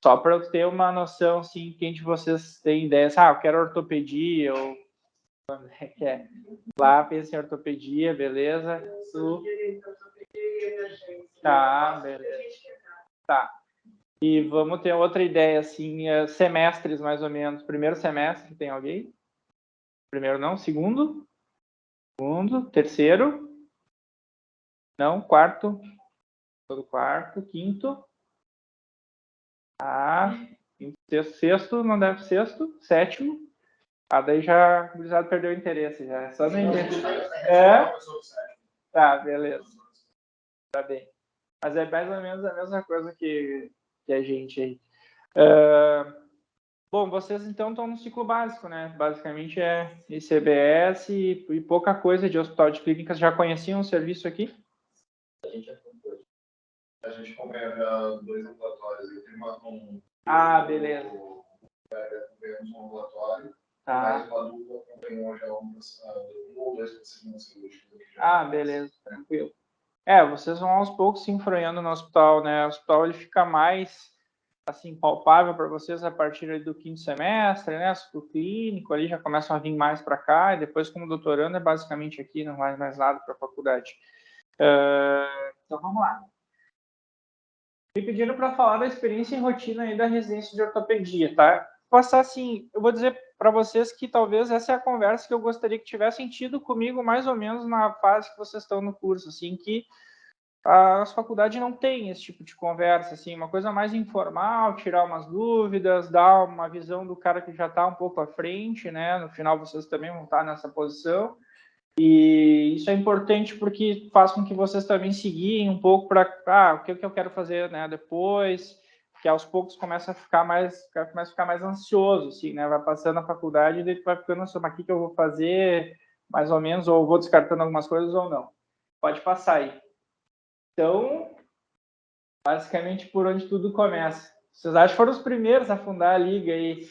Só para eu ter uma noção, assim, quem de vocês tem ideia, eu quero ortopedia, ou quer. Lá, pensa em ortopedia, beleza? Tá, beleza. Tá. E vamos ter outra ideia, assim, semestres, mais ou menos. Primeiro semestre, tem alguém? Primeiro não? Segundo? Segundo? Terceiro? Não? Quarto? Todo quarto? Quinto? Sexto, não deve sexto? Sétimo? Daí já o gurizada perdeu o interesse, já. É só no início. Tá, beleza. Tá bem. Mas é mais ou menos a mesma coisa que a gente aí. Bom, vocês então estão no ciclo básico, né? Basicamente é ICBS e pouca coisa de hospital de clínicas. Já conheciam o serviço aqui? A gente acompanha 2 ambulatórios e tem um... Beleza. Um ambulatório, mas o adulto acompanhou já um ou 2 procedimentos cirúrgicos. Beleza, tranquilo. Vocês vão aos poucos se enfronhando no hospital, né? O hospital ele fica mais assim palpável para vocês a partir do quinto semestre, né? O clínico ali já começam a vir mais para cá e depois como doutorando é basicamente aqui, não vai mais nada para a faculdade. Então vamos lá. Me pediram para falar da experiência em rotina aí da residência de ortopedia, tá? Passar assim, eu vou dizer para vocês que talvez essa é a conversa que eu gostaria que tivessem tido comigo mais ou menos na fase que vocês estão no curso, assim, que as faculdades não têm esse tipo de conversa, assim, uma coisa mais informal, tirar umas dúvidas, dar uma visão do cara que já está um pouco à frente, né? No final vocês também vão estar nessa posição. E isso é importante porque faz com que vocês também seguirem um pouco para o que eu quero fazer, né, depois, que aos poucos começa a ficar mais ansioso, assim, né, vai passando a faculdade e daí vai ficando assim, mas o que eu vou fazer, mais ou menos, ou vou descartando algumas coisas ou não. Pode passar aí. Então, basicamente por onde tudo começa. Vocês acham que foram os primeiros a fundar a liga aí?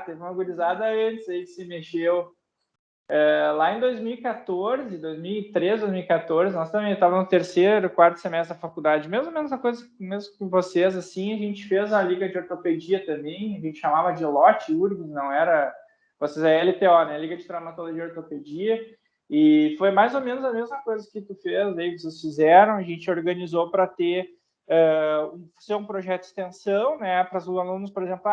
Teve uma gurizada antes aí que se mexeu. Lá em 2014, 2013, 2014, nós também estávamos no terceiro, quarto semestre da faculdade, mesmo a coisa mesmo com vocês, assim, a gente fez a liga de ortopedia também, a gente chamava de LOT, URGS, não era, vocês é LTO, né, Liga de Traumatologia e Ortopedia, e foi mais ou menos a mesma coisa que tu fez, aí, que vocês fizeram, a gente organizou para ter, ser um projeto de extensão, né, para os alunos, por exemplo,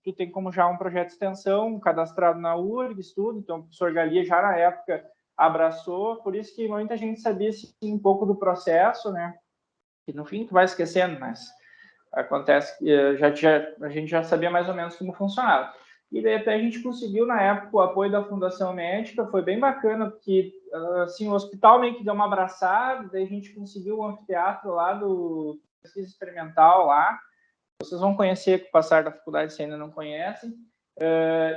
tu tem como já um projeto de extensão cadastrado na URGS, tudo, então o professor Galia já na época abraçou, por isso que muita gente sabia assim, um pouco do processo, né? E no fim tu vai esquecendo, mas acontece que a gente já sabia mais ou menos como funcionava. E daí até a gente conseguiu, na época, o apoio da Fundação Médica, foi bem bacana, porque assim, o hospital meio que deu uma abraçada, daí a gente conseguiu o anfiteatro lá do pesquisa experimental lá, vocês vão conhecer com o passar da faculdade, se ainda não conhecem.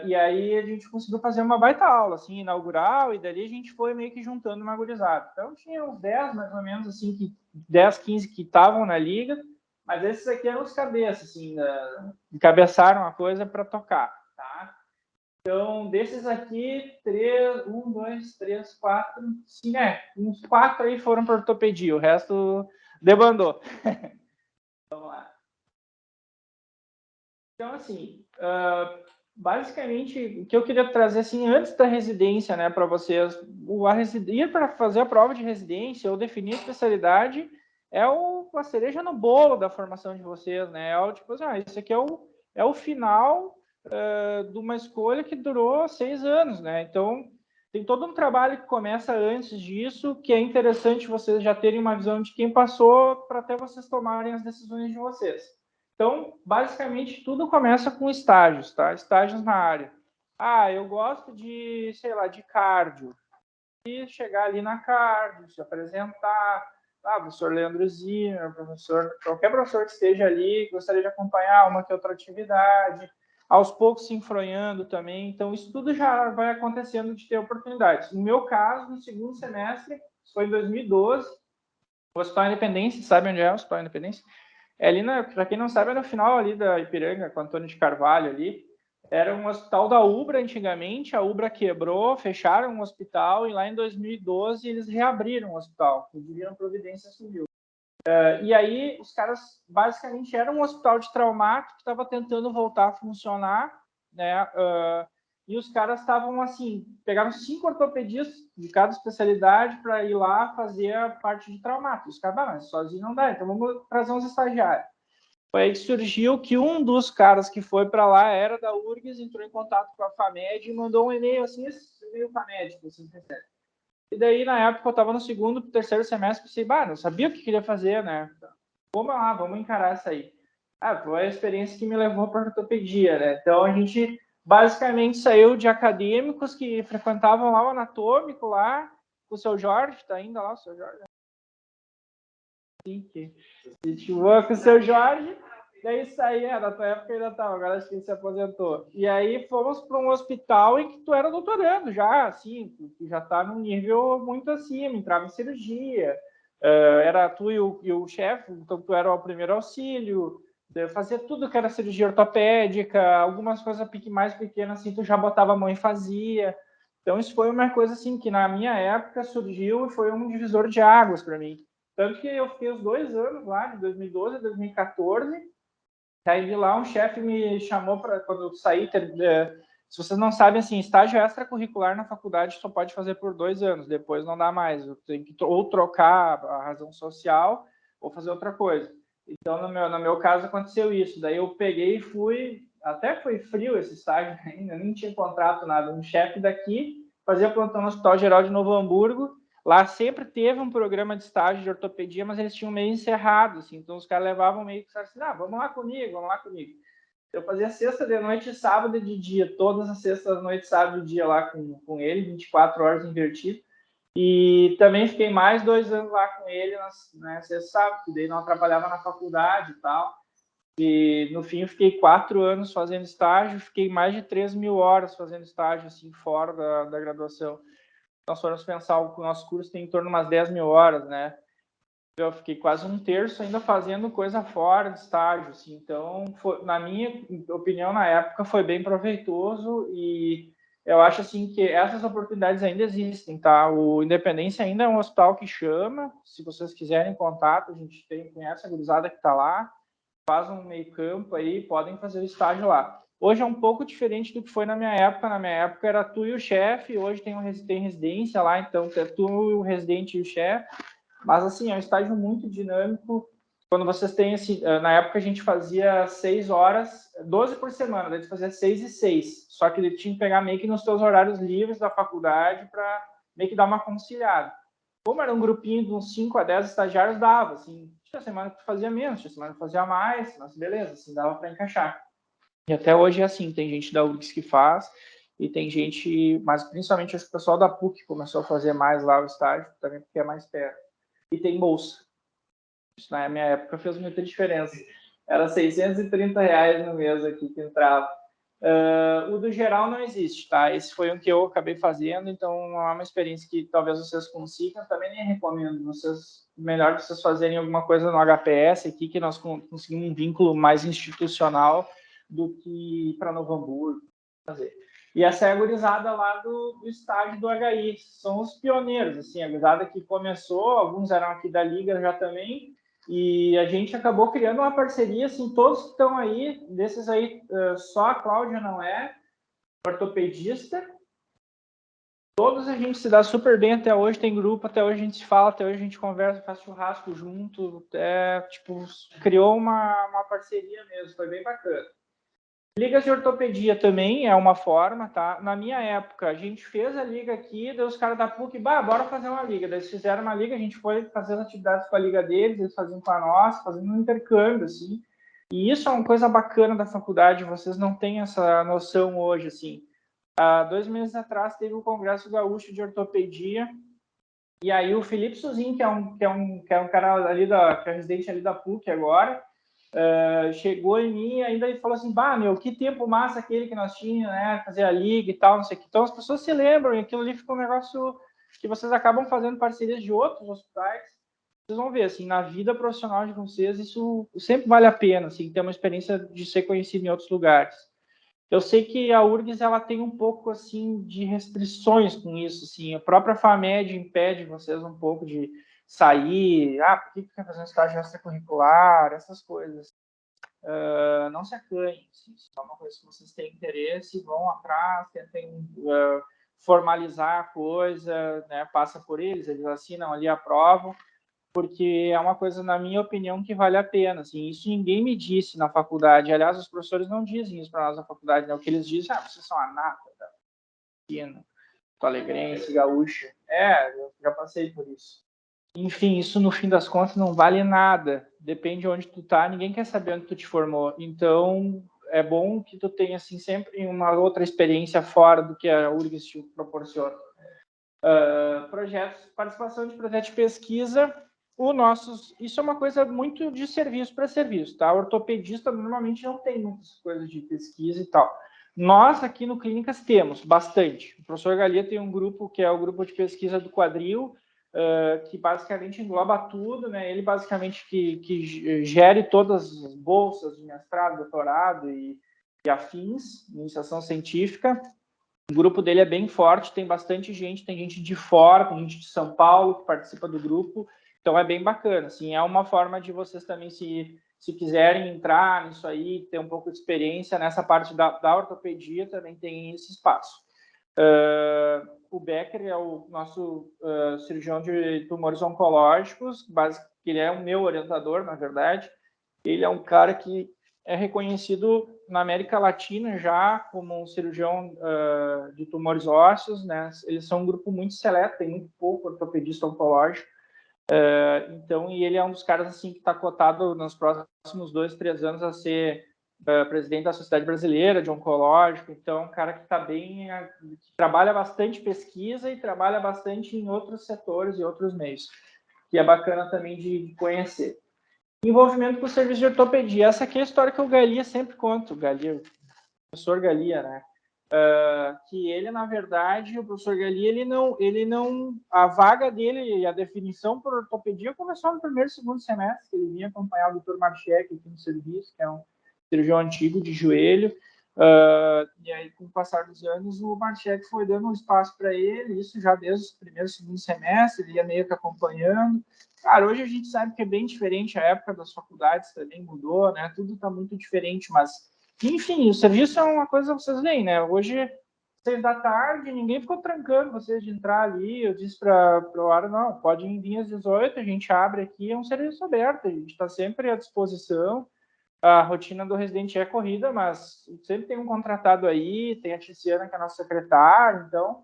E aí a gente conseguiu fazer uma baita aula, assim, inaugural, e dali a gente foi meio que juntando uma gurizada. Então tinha uns 10, mais ou menos, assim, 10, 15 que estavam na liga, mas esses aqui eram os cabeças, assim, encabeçaram a coisa para tocar, tá? Então, desses aqui, 1, 2, 3, 4, 5, uns 4 aí foram para ortopedia, o resto debandou. Vamos lá. Então, assim, basicamente, o que eu queria trazer, assim, antes da residência, né, para vocês, ir para fazer a prova de residência ou definir a especialidade é a cereja no bolo da formação de vocês, né? É o tipo assim, isso aqui é o final de uma escolha que durou 6 anos, né? Então, tem todo um trabalho que começa antes disso, que é interessante vocês já terem uma visão de quem passou para até vocês tomarem as decisões de vocês. Então, basicamente, tudo começa com estágios, tá? Estágios na área. Eu gosto de, sei lá, de cardio. E chegar ali na cardio, se apresentar. Professor Leandro Zimmer, qualquer professor que esteja ali, gostaria de acompanhar uma que outra atividade. Aos poucos se enfronhando também. Então, isso tudo já vai acontecendo de ter oportunidades. No meu caso, no segundo semestre, isso foi em 2012, o Hospital Independência, sabe onde é o Hospital Independência? É ali, para quem não sabe, é no final ali da Ipiranga, com Antônio de Carvalho ali. Era um hospital da Ubra antigamente, a Ubra quebrou, fecharam o hospital e lá em 2012 eles reabriram o hospital, pediram providência civil. E aí, os caras, basicamente, eram um hospital de traumato que estava tentando voltar a funcionar, né? E os caras estavam, assim, pegaram 5 ortopedistas de cada especialidade para ir lá fazer a parte de traumato. Os caras, mas sozinho não dá, então vamos trazer uns estagiários. Foi aí que surgiu que um dos caras que foi para lá era da URGS, entrou em contato com a FAMED e mandou um e-mail assim, esse e-mail FAMED, que vocês recebem. E daí, na época, eu estava no segundo, terceiro semestre, pensei, não sabia o que queria fazer, né? Vamos lá, vamos encarar isso aí. Foi a experiência que me levou para a ortopedia, né? Então, a gente basicamente saiu de acadêmicos que frequentavam lá o anatômico, lá, com o seu Jorge, tá ainda lá o seu Jorge? Sim, que a gente voa com o seu Jorge, daí saía, na tua época ainda estava, agora acho que ele se aposentou. E aí fomos para um hospital em que tu era doutorando já, assim, tu já está num nível muito acima, entrava em cirurgia, era tu e o chefe, então tu era o primeiro auxílio, fazia tudo que era cirurgia ortopédica, algumas coisas mais pequenas assim, tu já botava a mão e fazia. Então isso foi uma coisa assim que na minha época surgiu e foi um divisor de águas para mim. Tanto que eu fiquei os 2 anos lá, de 2012 a 2014. Aí de lá um chefe me chamou para quando eu saí. Se vocês não sabem, assim, estágio extracurricular na faculdade só pode fazer por 2 anos, depois não dá mais. Eu tenho que ou trocar a razão social ou fazer outra coisa. Então, no meu caso, aconteceu isso. Daí eu peguei e fui. Até foi frio esse estágio ainda, nem tinha contrato, nada. Um chefe daqui fazia plantão no Hospital Geral de Novo Hamburgo. Lá sempre teve um programa de estágio de ortopedia, mas eles tinham meio encerrado, assim. Então os caras levavam meio que assim, vamos lá comigo, vamos lá comigo. Eu fazia sexta de noite e sábado de dia, todas as sextas, noite, sábado de dia lá com ele, 24 horas invertido. E também fiquei mais 2 anos lá com ele, né, sexta, sábado, que daí não trabalhava na faculdade e tal. E no fim eu fiquei 4 anos fazendo estágio, fiquei mais de 3.000 horas fazendo estágio, assim, fora da graduação. Nós formos pensar, o nosso curso tem em torno de umas 10.000 horas, né? Eu fiquei quase um terço ainda fazendo coisa fora de estágio, assim. Então, na minha opinião, na época, foi bem proveitoso e eu acho, assim, que essas oportunidades ainda existem, tá? O Independência ainda é um hospital que chama, se vocês quiserem contato, a gente conhece a gurizada que está lá, faz um meio campo aí, podem fazer o estágio lá. Hoje é um pouco diferente do que foi na minha época. Na minha época era tu e o chefe, hoje tem residência lá, então é tu, o residente e o chefe. Mas, assim, é um estágio muito dinâmico. Quando vocês têm esse... Na época a gente fazia 6 horas, 12 por semana, daí a gente fazia 6 e 6. Só que ele tinha que pegar meio que nos teus horários livres da faculdade para meio que dar uma conciliada. Como era um grupinho de uns 5 a 10 estagiários, dava, assim, tinha semana que tu fazia menos, tinha semana que tu fazia mais, mas beleza, assim, dava para encaixar. E até hoje é assim, tem gente da URGS que faz, e tem gente, mas principalmente acho que o pessoal da PUC começou a fazer mais lá o estágio, também porque é mais perto. E tem bolsa. Isso na minha época fez muita diferença. Era R$630 no mês aqui que entrava. O do geral não existe, tá? Esse foi um que eu acabei fazendo, então é uma experiência que talvez vocês consigam, também nem recomendo. Melhor vocês fazerem alguma coisa no HPS aqui, que nós conseguimos um vínculo mais institucional do que para Novo Hamburgo fazer. E essa é a gurizada lá do estágio do HI, são os pioneiros, assim, a gurizada que começou, alguns eram aqui da Liga já também, e a gente acabou criando uma parceria, assim, todos que estão aí, desses aí, só a Cláudia não é ortopedista, todos a gente se dá super bem até hoje, tem grupo, até hoje a gente se fala, até hoje a gente conversa, faz churrasco junto, tipo, criou uma parceria mesmo, foi bem bacana. Ligas de ortopedia também é uma forma, tá? Na minha época, a gente fez a liga aqui, daí os caras da PUC, bora fazer uma liga. Daí eles fizeram uma liga, a gente foi fazer as atividades com a liga deles, eles faziam com a nossa, fazendo um intercâmbio, assim. E isso é uma coisa bacana da faculdade, vocês não têm essa noção hoje, assim. Há 2 meses atrás teve o Congresso Gaúcho de Ortopedia, e aí o Felipe Suzin, que é um cara ali que é residente ali da PUC agora, chegou em mim ainda e falou assim, meu, que tempo massa aquele que nós tínhamos, né, fazer a liga e tal, não sei o que. Então as pessoas se lembram, e aquilo ali fica um negócio que vocês acabam fazendo parcerias de outros hospitais. Vocês vão ver, assim, na vida profissional de vocês, isso sempre vale a pena, assim, ter uma experiência de ser conhecido em outros lugares. Eu sei que a URGS ela tem um pouco assim de restrições com isso, assim. A própria FAMED impede vocês um pouco de sair. Por que quer fazer um estágio extracurricular? Essas coisas. Não se acanhem. Assim, se é uma coisa que vocês têm interesse, vão atrás, tentem formalizar a coisa, né? Passa por eles assinam ali, aprovam, porque é uma coisa, na minha opinião, que vale a pena. Assim, isso ninguém me disse na faculdade. Aliás, os professores não dizem isso para nós na faculdade, né? O que eles dizem, vocês são a nata da piscina, alegrense, gaúcha. Eu já passei por isso. Enfim, isso no fim das contas não vale nada. Depende de onde tu tá, ninguém quer saber onde tu te formou. Então, é bom que tu tenha assim sempre uma outra experiência fora do que a URGS te proporciona. Projetos, participação de projetos de pesquisa, isso é uma coisa muito de serviço para serviço, tá? O ortopedista normalmente não tem muitas coisas de pesquisa e tal. Nós aqui no Clínicas temos bastante. O professor Galia tem um grupo que é o grupo de pesquisa do quadril, que basicamente engloba tudo, né? Ele basicamente que gere todas as bolsas de mestrado, doutorado e afins, iniciação científica. O grupo dele é bem forte, tem bastante gente, tem gente de fora, tem gente de São Paulo que participa do grupo, então é bem bacana, assim, é uma forma de vocês também, se quiserem entrar nisso aí, ter um pouco de experiência nessa parte da ortopedia, também tem esse espaço. O Becker é o nosso cirurgião de tumores oncológicos, ele é o meu orientador, na verdade. Ele é um cara que é reconhecido na América Latina já como um cirurgião de tumores ósseos, né? Eles são um grupo muito seleto, tem muito pouco ortopedista oncológico. Então, e ele é um dos caras assim que está cotado nos próximos 2, 3 anos a ser presidente da Sociedade Brasileira de Oncológico. Então, um cara que está bem, que trabalha bastante pesquisa e trabalha bastante em outros setores e outros meios, que é bacana também de conhecer. Envolvimento com o serviço de ortopedia. Essa aqui é a história que o Galia sempre conta, o professor Galia, né? Que ele, na verdade, o professor Galia, ele não, a vaga dele e a definição por ortopedia começou no primeiro e segundo semestre, que ele vinha acompanhar o Dr. Marchek aqui no serviço, que é um cirurgião antigo de joelho, e aí, com o passar dos anos, o Marchek foi dando um espaço para ele, isso já desde o primeiro e segundo semestre, ele ia meio que acompanhando. Cara, hoje a gente sabe que é bem diferente, a época das faculdades também mudou, né? Tudo está muito diferente, mas, enfim, o serviço é uma coisa que vocês veem, né? Hoje, 6 da tarde, ninguém ficou trancando vocês de entrar ali. Eu disse para o Ara, não, pode ir às 18, a gente abre aqui, é um serviço aberto, a gente está sempre à disposição. A rotina do residente é corrida, mas sempre tem um contratado aí, tem a Tiziana, que é a nossa secretária, então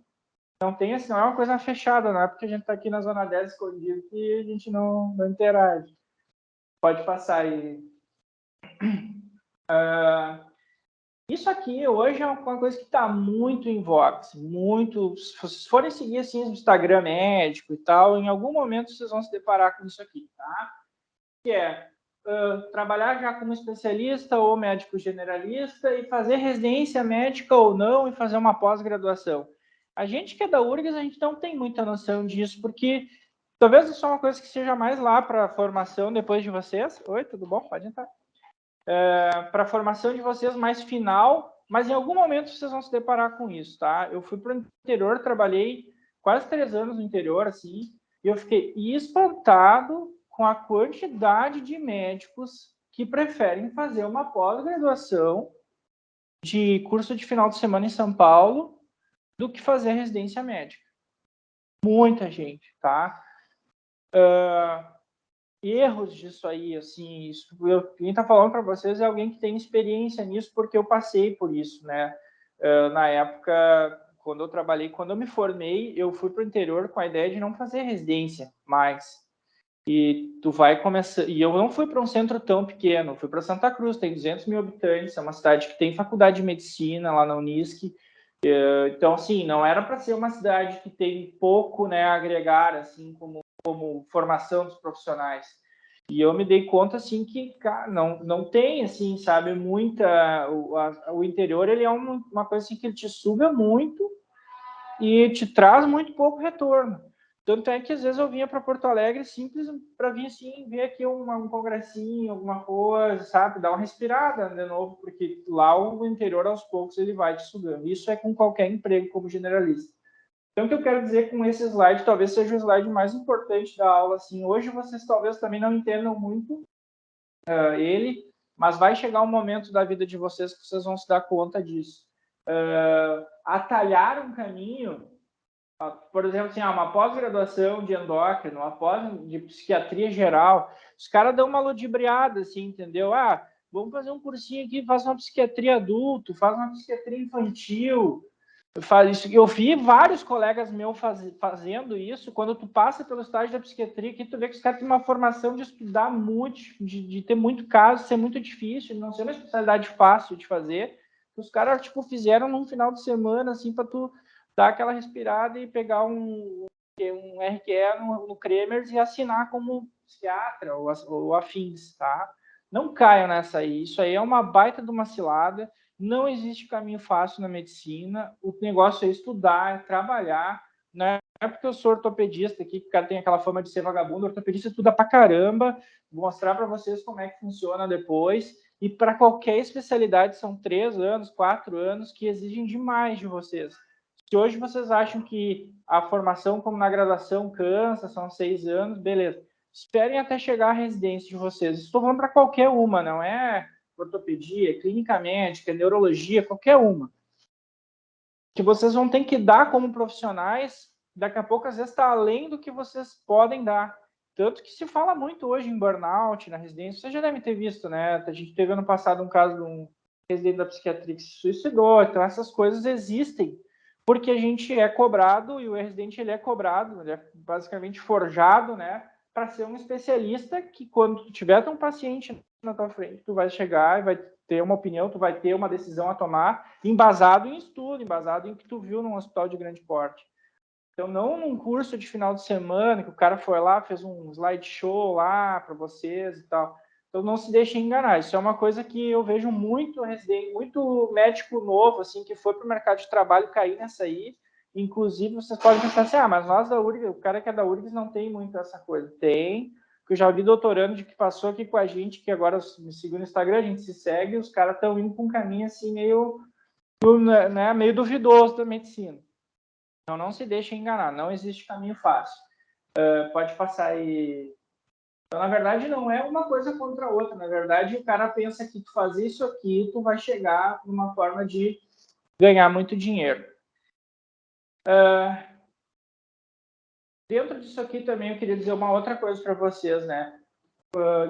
não tem assim, não é uma coisa fechada, não é porque a gente está aqui na Zona 10 escondido que a gente não interage. Pode passar aí. Isso aqui hoje é uma coisa que está muito em voga, assim, muito. Se vocês forem seguir assim o Instagram médico e tal, em algum momento vocês vão se deparar com isso aqui, tá? Que é trabalhar já como especialista ou médico generalista e fazer residência médica ou não e fazer uma pós-graduação. A gente que é da URGS, a gente não tem muita noção disso, porque talvez isso é uma coisa que seja mais lá para a formação depois de vocês. Oi, tudo bom? Pode entrar. Para a formação de vocês mais final, mas em algum momento vocês vão se deparar com isso, tá? Eu fui para o interior, trabalhei quase 3 anos no interior, assim, e eu fiquei espantado com a quantidade de médicos que preferem fazer uma pós-graduação de curso de final de semana em São Paulo do que fazer residência médica. Muita gente, tá? Erros disso aí, assim, quem está falando para vocês é alguém que tem experiência nisso, porque eu passei por isso, né? Na época, quando eu me formei, eu fui para o interior com a ideia de não fazer residência mais. E tu vai começar. E eu não fui para um centro tão pequeno, fui para Santa Cruz, tem 200 mil habitantes, é uma cidade que tem faculdade de medicina lá na Unisc. Então, assim, não era para ser uma cidade que tem pouco, né, a agregar, assim, como formação dos profissionais. E eu me dei conta, assim, que, cara, não tem, assim, sabe, muita... O interior, ele é uma coisa, assim, que ele te suga muito e te traz muito pouco retorno. Tanto é que às vezes eu vinha para Porto Alegre simples para vir assim, ver aqui um congressinho, alguma coisa, sabe? Dar uma respirada de novo, porque lá o interior aos poucos ele vai te sugando. Isso é com qualquer emprego como generalista. Então, o que eu quero dizer com esse slide, talvez seja o slide mais importante da aula. Assim, hoje vocês talvez também não entendam muito ele, mas vai chegar um momento da vida de vocês que vocês vão se dar conta disso. Atalhar um caminho, por exemplo, assim, uma pós-graduação de endócrino, uma pós de psiquiatria geral, os caras dão uma ludibriada, assim, entendeu? Vamos fazer um cursinho aqui, faz uma psiquiatria adulto, faz uma psiquiatria infantil. Eu vi vários colegas meus fazendo isso. Quando tu passa pelo estágio da psiquiatria, que tu vê que os caras têm uma formação de estudar muito, de ter muito caso, ser muito difícil, de não ser uma especialidade fácil de fazer. Os caras tipo fizeram num final de semana assim para tu dar aquela respirada e pegar um RQE no Cremers e assinar como psiquiatra ou afins, tá? Não caiam nessa aí. Isso aí é uma baita de uma cilada. Não existe caminho fácil na medicina. O negócio é estudar, é trabalhar. Não é porque eu sou ortopedista aqui, que o cara tem aquela fama de ser vagabundo. O ortopedista estuda pra caramba. Vou mostrar para vocês como é que funciona depois. E para qualquer especialidade são 3 anos, 4 anos que exigem demais de vocês. Se hoje vocês acham que a formação, como na graduação, cansa, são 6 anos, beleza. Esperem até chegar à residência de vocês. Estou falando para qualquer uma, não é ortopedia, clínica médica, neurologia, qualquer uma. Que vocês vão ter que dar como profissionais, daqui a pouco às vezes está além do que vocês podem dar. Tanto que se fala muito hoje em burnout, na residência, vocês já devem ter visto, né? A gente teve ano passado um caso de um residente da psiquiatria que se suicidou, então essas coisas existem, porque a gente é cobrado, e o residente ele é cobrado, ele é basicamente forjado, né? Para ser um especialista que quando tu tiver um paciente na tua frente, tu vai chegar e vai ter uma opinião, tu vai ter uma decisão a tomar embasado em estudo, embasado em que tu viu num hospital de grande porte. Então, não num curso de final de semana, que o cara foi lá, fez um slideshow lá para vocês e tal. Então, não se deixem enganar. Isso é uma coisa que eu vejo muito residente, muito médico novo, assim, que foi para o mercado de trabalho cair nessa aí. Inclusive, vocês podem pensar assim, mas nós da URGS, o cara que é da URGS não tem muito essa coisa. Tem, porque eu já vi doutorando de que passou aqui com a gente, que agora me seguiu no Instagram, a gente se segue, os caras estão indo com um caminho assim meio, né, meio duvidoso da medicina. Então, não se deixe enganar, não existe caminho fácil. Pode passar aí. Então, na verdade, não é uma coisa contra a outra. Na verdade, o cara pensa que tu fazer isso aqui, tu vai chegar numa forma de ganhar muito dinheiro. Dentro disso aqui também eu queria dizer uma outra coisa para vocês, né?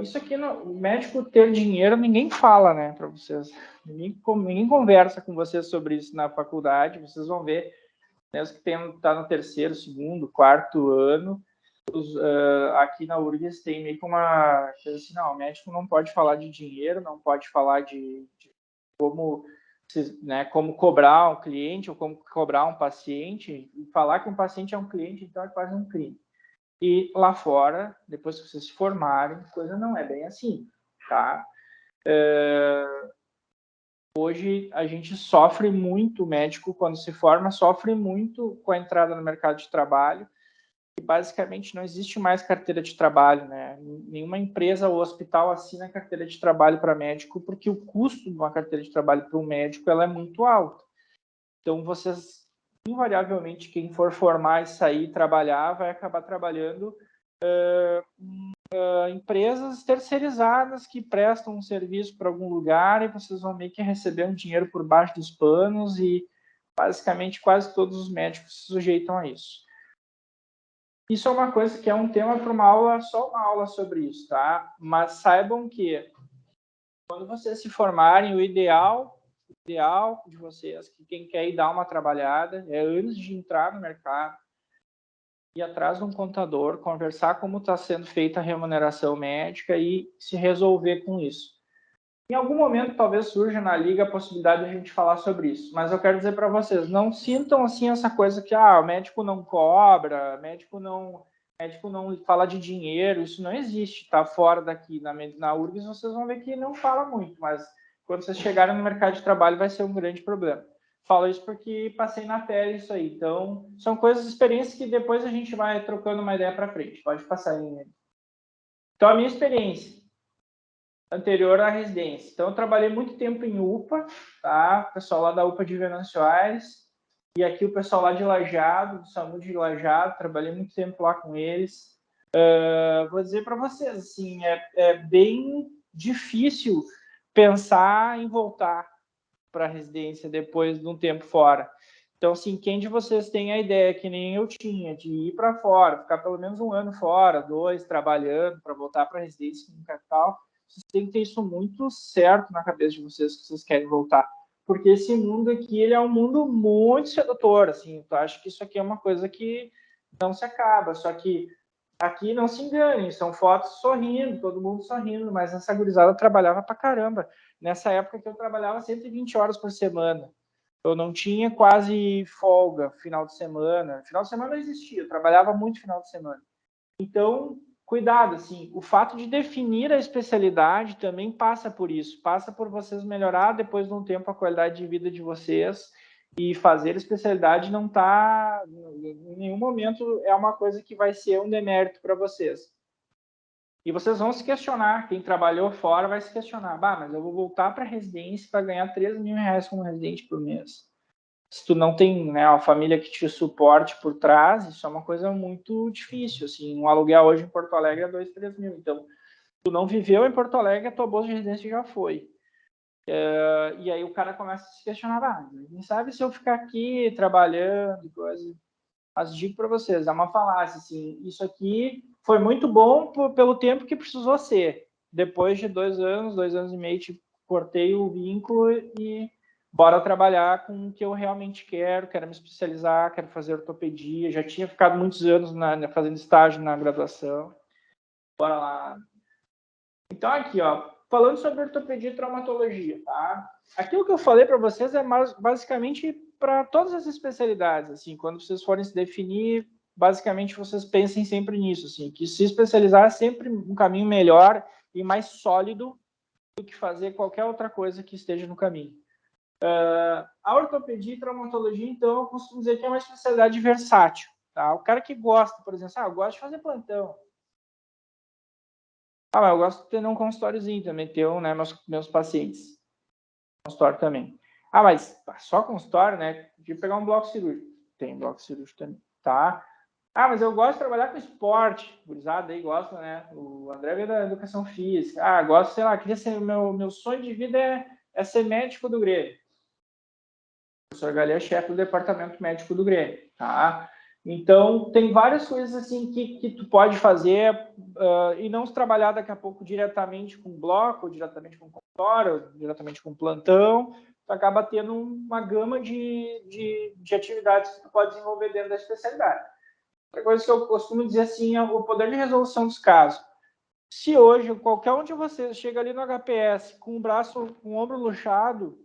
Isso aqui, o médico ter dinheiro, ninguém fala, né, para vocês. Ninguém conversa com vocês sobre isso na faculdade. Vocês vão ver, né, os que tá no terceiro, segundo, quarto ano, aqui na URGS tem meio que uma coisa assim, não, o médico não pode falar de dinheiro, não pode falar de como, né, como cobrar um cliente ou como cobrar um paciente. E falar que um paciente é um cliente, então é quase um crime. E lá fora, depois que vocês se formarem, a coisa não é bem assim, tá? Hoje a gente sofre muito, o médico quando se forma, sofre muito com a entrada no mercado de trabalho, e basicamente não existe mais carteira de trabalho, né? Nenhuma empresa ou hospital assina carteira de trabalho para médico, porque o custo de uma carteira de trabalho para um médico ela é muito alto. Então, vocês, invariavelmente, quem for formar e sair trabalhar, vai acabar trabalhando empresas terceirizadas que prestam um serviço para algum lugar e vocês vão meio que receber um dinheiro por baixo dos panos e, basicamente, quase todos os médicos se sujeitam a isso. Isso é uma coisa que é um tema para uma aula, só uma aula sobre isso, tá? Mas saibam que quando vocês se formarem, o ideal de vocês, que quem quer ir dar uma trabalhada, é antes de entrar no mercado, ir atrás de um contador, conversar como está sendo feita a remuneração médica e se resolver com isso. Em algum momento, talvez surja na liga a possibilidade de a gente falar sobre isso, mas eu quero dizer para vocês, não sintam assim essa coisa que o médico não cobra, médico não fala de dinheiro, isso não existe, tá fora daqui. Na URGS vocês vão ver que não fala muito, mas quando vocês chegarem no mercado de trabalho vai ser um grande problema. Falo isso porque passei na tela isso aí. Então, são coisas, experiências que depois a gente vai trocando uma ideia para frente. Pode passar aí. Então, a minha experiência anterior à residência. Então, eu trabalhei muito tempo em UPA, tá? O pessoal lá da UPA de Venâncio Aires. E aqui o pessoal lá de Lajeado, do SAMU de Lajeado. Trabalhei muito tempo lá com eles. Vou dizer para vocês, assim, é bem difícil pensar em voltar para a residência depois de um tempo fora. Então, assim, quem de vocês tem a ideia, que nem eu tinha, de ir para fora, ficar pelo menos 1 ano fora, 2, trabalhando, para voltar para a residência com capital, vocês têm que ter isso muito certo na cabeça de vocês, que vocês querem voltar. Porque esse mundo aqui, ele é um mundo muito sedutor, assim, eu acho que isso aqui é uma coisa que não se acaba, só que aqui não se enganem, são fotos sorrindo, todo mundo sorrindo, mas essa gurizada trabalhava pra caramba. Nessa época que eu trabalhava 120 horas por semana. Eu não tinha quase folga final de semana. Final de semana não existia, eu trabalhava muito final de semana. Então, cuidado, assim, o fato de definir a especialidade também passa por isso. Passa por vocês melhorar depois de um tempo a qualidade de vida de vocês, e fazer especialidade não está, em nenhum momento, é uma coisa que vai ser um demérito para vocês. E vocês vão se questionar, quem trabalhou fora vai se questionar, mas eu vou voltar para a residência para ganhar 3 mil reais como residente por mês. Se tu não tem, né, a família que te suporte por trás, isso é uma coisa muito difícil. Assim, um aluguel hoje em Porto Alegre é 2, 3 mil. Então, tu não viveu em Porto Alegre, a tua bolsa de residência já foi. E aí o cara começa a se questionar, quem sabe se eu ficar aqui trabalhando, coisa. Mas digo para vocês, é uma falácia, assim, isso aqui foi muito bom pelo tempo que precisou ser. Depois de 2 anos, 2 anos e meio, tipo, cortei o vínculo e bora trabalhar com o que eu realmente quero me especializar, quero fazer ortopedia, já tinha ficado muitos anos fazendo estágio na graduação. Bora lá. Então, aqui, ó, falando sobre ortopedia e traumatologia, tá? Aquilo que eu falei para vocês é basicamente para todas as especialidades, assim, quando vocês forem se definir, basicamente vocês pensem sempre nisso, assim, que se especializar é sempre um caminho melhor e mais sólido do que fazer qualquer outra coisa que esteja no caminho. A ortopedia e traumatologia, então, eu costumo dizer que é uma especialidade versátil, tá? O cara que gosta, por exemplo, eu gosto de fazer plantão. Mas eu gosto de ter um consultóriozinho também, ter né, meus pacientes. Consultório também. Mas só consultório, né? De pegar um bloco cirúrgico. Tem bloco cirúrgico também, tá? Mas eu gosto de trabalhar com esporte. Gurizada aí gosta, né? O André veio da educação física. Gosto, sei lá, queria ser, meu sonho de vida é ser médico do Grêmio. O professor Galê é chefe do departamento médico do Grêmio, tá? Então, tem várias coisas assim que tu pode fazer e não se trabalhar daqui a pouco diretamente com bloco, diretamente com consultório, diretamente com plantão, tu acaba tendo uma gama de atividades que tu pode desenvolver dentro da especialidade. Outra coisa que eu costumo dizer assim é o poder de resolução dos casos. Se hoje qualquer um de vocês chega ali no HPS com o braço, com o ombro luxado,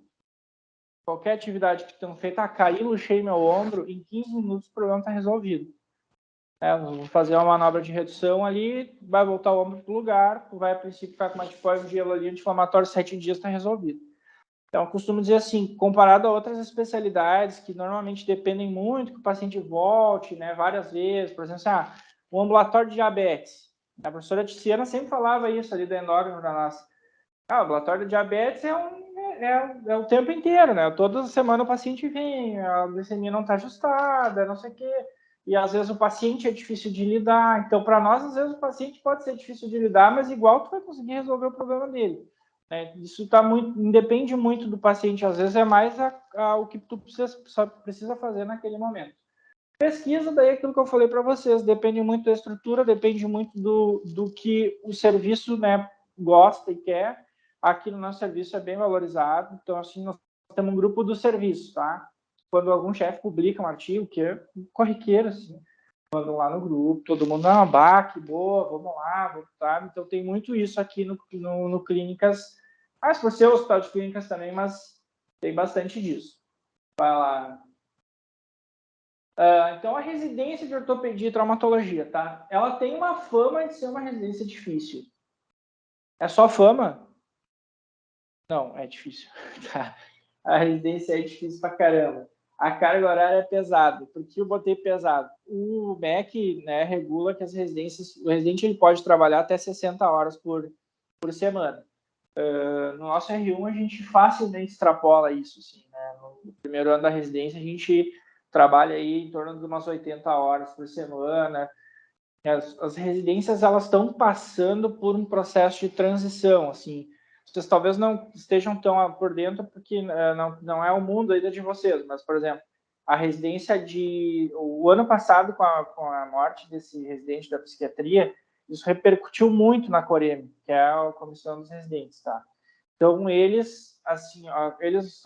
qualquer atividade que tenham feito, caí, luxei meu ombro, em 15 minutos o problema está resolvido. Vou fazer uma manobra de redução ali, vai voltar o ombro para o lugar, vai a princípio ficar com uma tipose de gelo ali, anti-inflamatório, 7 dias está resolvido. Então, eu costumo dizer assim, comparado a outras especialidades que normalmente dependem muito que o paciente volte, né, várias vezes, por exemplo, o ambulatório de diabetes. A professora Tiziana sempre falava isso ali da endócrina da nossa. O ambulatório de diabetes é o tempo inteiro, né? Toda semana o paciente vem, a glicemia não está ajustada, não sei o quê. E às vezes o paciente é difícil de lidar. Então, para nós, às vezes o paciente pode ser difícil de lidar, mas igual tu vai conseguir resolver o problema dele. Isso independe muito do paciente. Às vezes é mais o que tu precisa fazer naquele momento. Pesquisa, daí aquilo que eu falei para vocês, depende muito da estrutura, depende muito do que o serviço, né, gosta e quer. Aqui no nosso serviço é bem valorizado, então assim, nós temos um grupo do serviço, tá? Quando algum chefe publica um artigo, que é corriqueiro, assim, mandam lá no grupo, todo mundo, que boa, vamos lá, tá? Então tem muito isso aqui no Clínicas, mas por ser hospital de clínicas também, mas tem bastante disso. Vai lá. Então, a residência de ortopedia e traumatologia, tá? Ela tem uma fama de ser uma residência difícil. É só fama? Não, é difícil. Tá? a residência é difícil pra caramba. A carga horária é pesada. Por que eu botei pesado? O MEC, né, regula que as residências, o residente ele pode trabalhar até 60 horas por semana. No nosso R1 a gente facilmente extrapola isso, assim, né? No primeiro ano da residência a gente trabalha aí em torno de umas 80 horas por semana. As residências elas estão passando por um processo de transição, assim. Vocês talvez não estejam tão por dentro porque não é o mundo ainda de vocês, mas, por exemplo, a residência o ano passado, com a morte desse residente da psiquiatria, isso repercutiu muito na Coreme, que é a Comissão dos Residentes, tá? Então, eles, assim, eles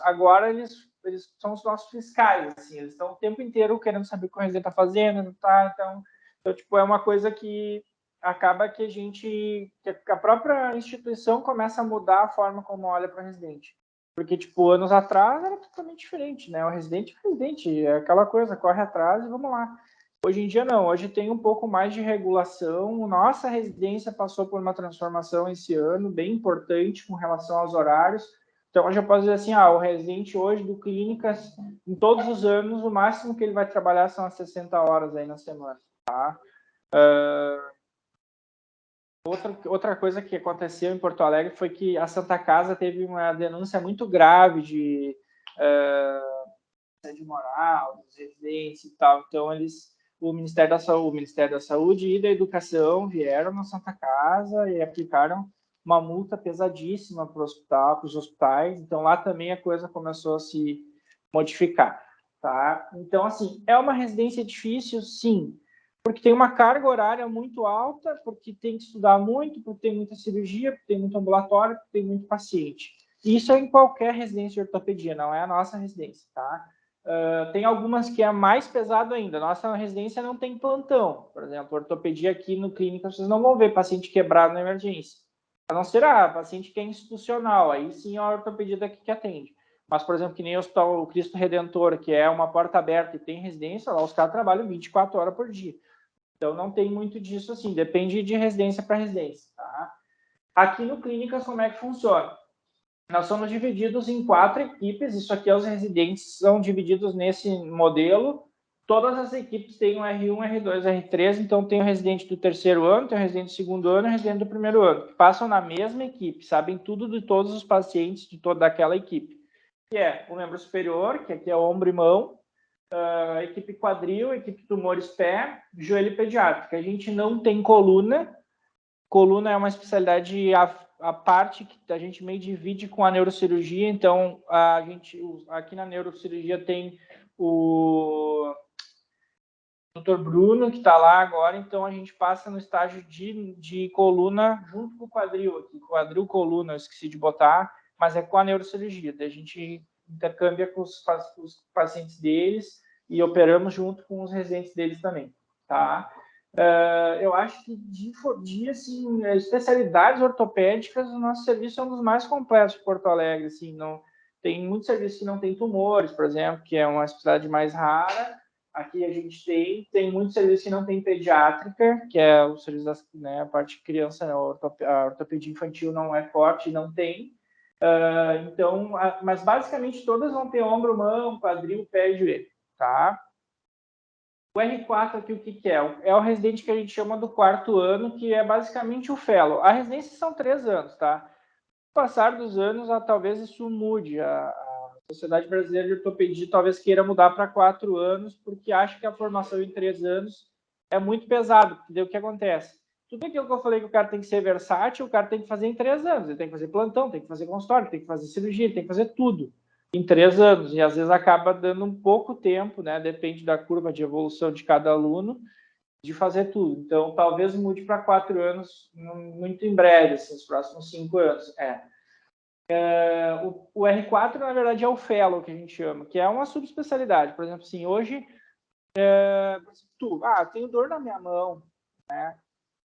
são os nossos fiscais, assim, eles estão o tempo inteiro querendo saber o que o residente está fazendo, tá? Então, tipo, é uma coisa que acaba que a própria instituição começa a mudar a forma como olha para o residente. Porque, tipo, anos atrás era totalmente diferente, né? O residente é residente, é aquela coisa, corre atrás e vamos lá. Hoje em dia não, hoje tem um pouco mais de regulação. Nossa residência passou por uma transformação esse ano, bem importante com relação aos horários. Então, hoje eu posso dizer assim, o residente hoje do Clínicas, em todos os anos, o máximo que ele vai trabalhar são as 60 horas aí na semana, tá? Outra coisa que aconteceu em Porto Alegre foi que a Santa Casa teve uma denúncia muito grave de assédio moral dos residentes e tal. Então, o Ministério da Saúde e da Educação vieram na Santa Casa e aplicaram uma multa pesadíssima para os hospitais. Então, lá também a coisa começou a se modificar. Tá? Então, assim, é uma residência difícil, sim, porque tem uma carga horária muito alta, porque tem que estudar muito, porque tem muita cirurgia, porque tem muito ambulatório, porque tem muito paciente. Isso é em qualquer residência de ortopedia, não é a nossa residência, tá? Tem algumas que é mais pesado ainda. Nossa residência não tem plantão. Por exemplo, ortopedia aqui no clínica, vocês não vão ver paciente quebrado na emergência. A não ser paciente que é institucional, aí sim é a ortopedia daqui que atende. Mas, por exemplo, que nem o Hospital Cristo Redentor, que é uma porta aberta e tem residência, lá os caras trabalham 24 horas por dia. Então, não tem muito disso assim, depende de residência para residência. Tá? Aqui no Clínicas, como é que funciona? Nós somos divididos em 4 equipes, isso aqui os residentes são divididos nesse modelo. Todas as equipes têm um R1, R2, R3, então tem o residente do terceiro ano, tem o residente do segundo ano e o residente do primeiro ano, que passam na mesma equipe, sabem tudo de todos os pacientes de toda aquela equipe. Que é o membro superior, que aqui é o ombro e mão, a equipe quadril, a equipe tumores pé, joelho pediátrico. A gente não tem coluna. Coluna é uma especialidade a parte que a gente meio divide com a neurocirurgia. Então, a gente aqui na neurocirurgia tem o Dr. Bruno, que está lá agora. Então, a gente passa no estágio de coluna junto com o quadril aqui. Quadril, coluna, eu esqueci de botar, mas é com a neurocirurgia. Daí a gente intercâmbia com os pacientes deles e operamos junto com os residentes deles também, tá? Eu acho que de assim, especialidades ortopédicas, o nosso serviço é um dos mais completos de Porto Alegre. Assim, não, tem muitos serviços que não tem tumores, por exemplo, que é uma especialidade mais rara. Aqui a gente tem muitos serviços que não tem pediátrica, que é o serviço a parte de criança, né, a ortopedia infantil não é forte, não tem. Então, mas basicamente todas vão ter ombro, mão, quadril, pé e joelho, tá? O R4 aqui, o que é? É o residente que a gente chama do quarto ano, que é basicamente o fellow. A residência são 3 anos, tá? Com o passar dos anos, talvez isso mude. A Sociedade Brasileira de Ortopedia talvez queira mudar para 4 anos, porque acha que a formação em 3 anos é muito pesado. Porque daí o que acontece? Tudo aquilo que eu falei que o cara tem que ser versátil, o cara tem que fazer em 3 anos. Ele tem que fazer plantão, tem que fazer consultório, tem que fazer cirurgia, tem que fazer tudo em 3 anos, e às vezes acaba dando um pouco tempo, né? Depende da curva de evolução de cada aluno, de fazer tudo. Então, talvez mude para 4 anos muito em breve, assim, os próximos 5 anos. O R4, na verdade, é o fellow, que a gente chama, que é uma subespecialidade. Por exemplo, assim, hoje, tenho dor na minha mão, né?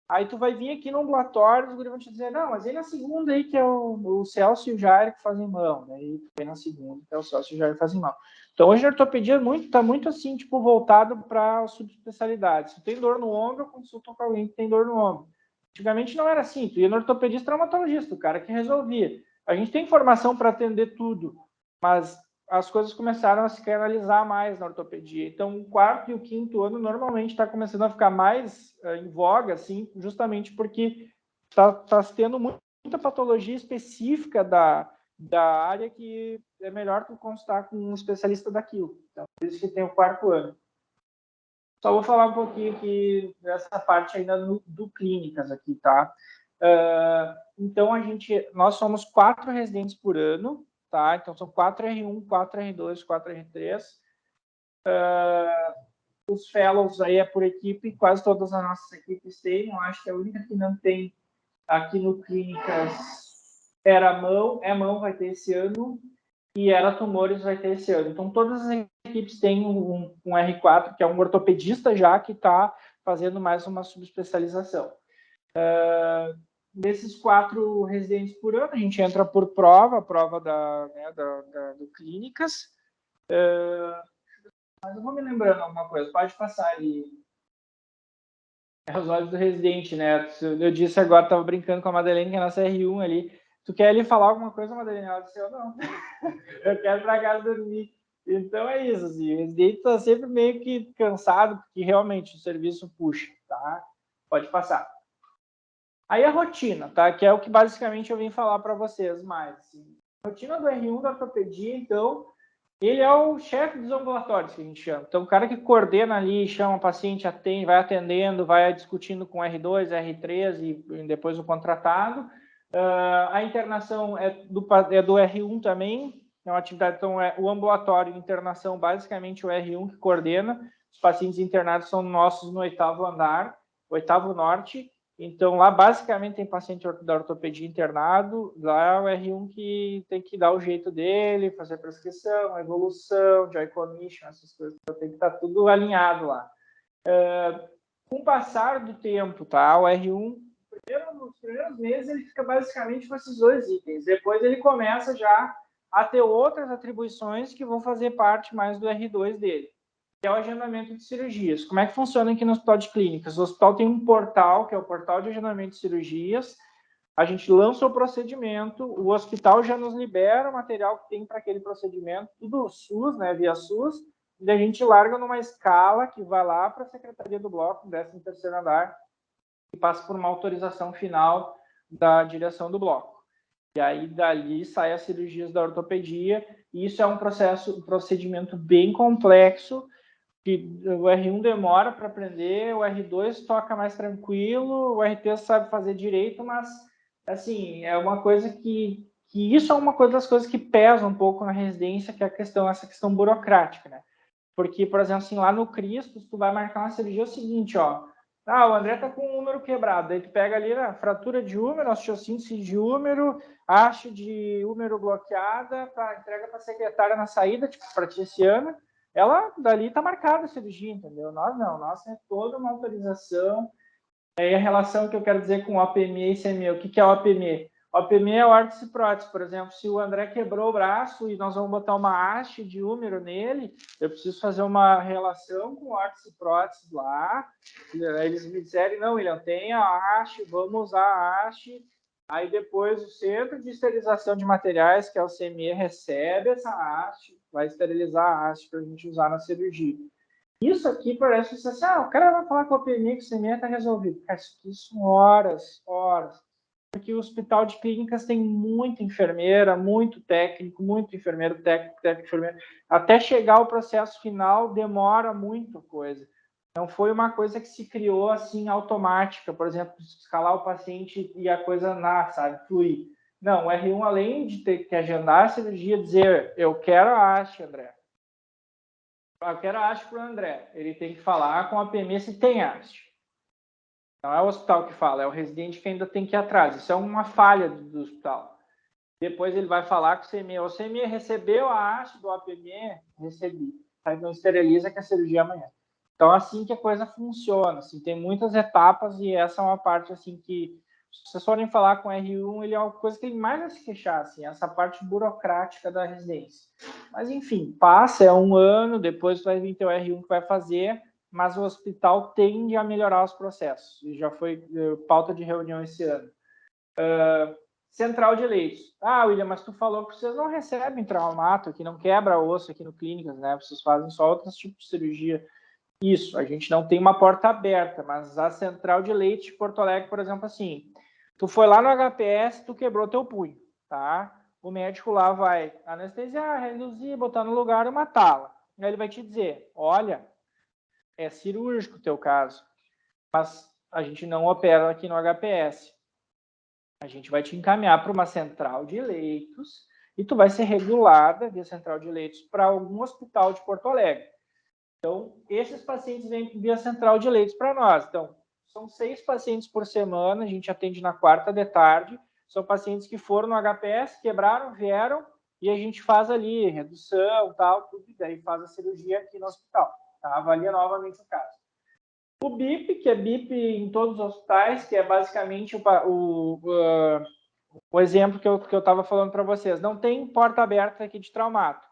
Aí tu vai vir aqui no ambulatório, os guris vão te dizer, não, mas aí na segunda aí que é o Celso e o Jair que fazem mão. Daí tu vem na segunda, que é o Celso e o Jair que fazem mão. Então hoje a ortopedia tá muito assim, tipo, voltado para subespecialidades. Se tu tem dor no ombro, eu consulto com alguém que tem dor no ombro. Antigamente não era assim, tu ia no ortopedista traumatologista, o cara que resolvia. A gente tem formação para atender tudo, mas as coisas começaram a se canalizar mais na ortopedia. Então, o quarto e o quinto ano normalmente está começando a ficar mais em voga, assim, justamente porque está tendo muita patologia específica da área que é melhor tu consultar com um especialista daquilo. Então, por isso que tem o quarto ano. Só vou falar um pouquinho aqui dessa parte ainda do clínicas aqui, tá? Então, nós somos 4 residentes por ano, tá? Então, são 4 R1, 4 R2, 4 R3. Os fellows aí é por equipe, quase todas as nossas equipes têm. Eu acho que a única que não tem aqui no Clínicas era mão, vai ter esse ano, e era tumores, vai ter esse ano. Então, todas as equipes têm um R4, que é um ortopedista já, que está fazendo mais uma subespecialização. Desses 4 residentes por ano, a gente entra por prova, a prova do Clínicas. Mas eu vou me lembrando alguma coisa, pode passar ali. É os olhos do residente, né? Eu disse agora, estava brincando com a Madeleine, que é a nossa R1 ali. Tu quer ele falar alguma coisa, Madeleine? Ela disse, eu não. Eu quero ir para casa dormir. Então é isso, assim, o residente está sempre meio que cansado, porque realmente o serviço puxa, tá? Pode passar. Aí a rotina, tá? Que é o que basicamente eu vim falar para vocês mais. Assim. A rotina do R1 da ortopedia, então, ele é o chefe dos ambulatórios, que a gente chama. Então, o cara que coordena ali, chama o paciente, atende, vai atendendo, vai discutindo com R2, R3 e depois o contratado. A internação é do R1 também, é uma atividade, então, o ambulatório de internação, basicamente o R1 que coordena. Os pacientes internados são nossos no 8º andar, 8º norte. Então, lá, basicamente, tem paciente da ortopedia internado. Lá é o R1 que tem que dar o jeito dele, fazer prescrição, evolução, joy commission, essas coisas. Então, tem que estar tudo alinhado lá. Com o passar do tempo, tá? O R1, nos primeiros meses, ele fica basicamente com esses 2 itens. Depois, ele começa já a ter outras atribuições que vão fazer parte mais do R2 dele, que é o agendamento de cirurgias. Como é que funciona aqui no Hospital de Clínicas? O hospital tem um portal, que é o portal de agendamento de cirurgias. A gente lança o procedimento, o hospital já nos libera o material que tem para aquele procedimento, tudo SUS, né, via SUS, e a gente larga numa escala que vai lá para a Secretaria do Bloco, 13º andar, e passa por uma autorização final da direção do bloco. E aí, dali, sai as cirurgias da ortopedia, e isso é um procedimento bem complexo, que o R1 demora para aprender, o R2 toca mais tranquilo, o R3 sabe fazer direito, mas, assim, é uma coisa que isso é uma das coisas que pesa um pouco na residência, que é essa questão burocrática, né? Porque, por exemplo, assim, lá no Cristo, tu vai marcar uma cirurgia, é o seguinte, ó, o André tá com um úmero quebrado, aí tu pega ali a fratura de úmero, osteossíntese de úmero, haste de úmero bloqueada, entrega para a secretária na saída, tipo, para Tiziana, ela dali tá marcada a cirurgia, entendeu? Nós não, nós é toda uma autorização. Aí a relação que eu quero dizer com OPME e ICME, o que é OPME? OPME é o órtese prótese, por exemplo, se o André quebrou o braço e nós vamos botar uma haste de úmero nele, eu preciso fazer uma relação com o órtese prótese lá, eles me disserem, não, William, tem a haste, vamos usar a haste, aí depois o Centro de Esterilização de Materiais, que é o CME, recebe essa haste, vai esterilizar a haste para a gente usar na cirurgia. Isso aqui parece assim, o cara vai falar com a PMI que o CME está resolvido. Cara, isso aqui são horas. Porque o hospital de clínicas tem muita enfermeira, muito técnico, muito enfermeiro, técnico, enfermeiro. Até chegar ao processo final, demora muita coisa. Não foi uma coisa que se criou assim, automática. Por exemplo, escalar o paciente e a coisa sabe, fluir. Não, o R1, além de ter que agendar a cirurgia, dizer, eu quero a haste, André. Eu quero a haste para o André. Ele tem que falar com a PME se tem haste. Não é o hospital que fala, é o residente que ainda tem que ir atrás. Isso é uma falha do hospital. Depois ele vai falar com o CME. O CME recebeu a haste do APME? Recebi. Aí não esteriliza que a cirurgia é amanhã. Então, assim que a coisa funciona. Assim, tem muitas etapas e essa é uma parte assim que, se vocês forem falar com o R1, ele é uma coisa que ele mais vai se queixar, assim, essa parte burocrática da residência. Mas, enfim, passa, é um ano, depois vai vir ter o R1 que vai fazer, mas o hospital tende a melhorar os processos. E já foi pauta de reunião esse ano. Central de leitos. Ah, William, mas tu falou que vocês não recebem traumato, que não quebra osso aqui no Clínicas, né? Vocês fazem só outros tipos de cirurgia. Isso, a gente não tem uma porta aberta, mas a Central de Leitos de Porto Alegre, por exemplo, assim, tu foi lá no HPS, tu quebrou teu punho, tá? O médico lá vai anestesiar, reduzir, botar no lugar uma tala. Aí ele vai te dizer, olha, é cirúrgico o teu caso, mas a gente não opera aqui no HPS. A gente vai te encaminhar para uma central de leitos e tu vai ser regulada via central de leitos para algum hospital de Porto Alegre. Então, esses pacientes vêm via central de leitos para nós. Então, são 6 pacientes por semana, a gente atende na quarta de tarde. São pacientes que foram no HPS, quebraram, vieram, e a gente faz ali redução, tal, tudo, e daí faz a cirurgia aqui no hospital. Tá? Avalia novamente o caso. O BIP, que é BIP em todos os hospitais, que é basicamente o exemplo que eu estava falando para vocês. Não tem porta aberta aqui de traumato.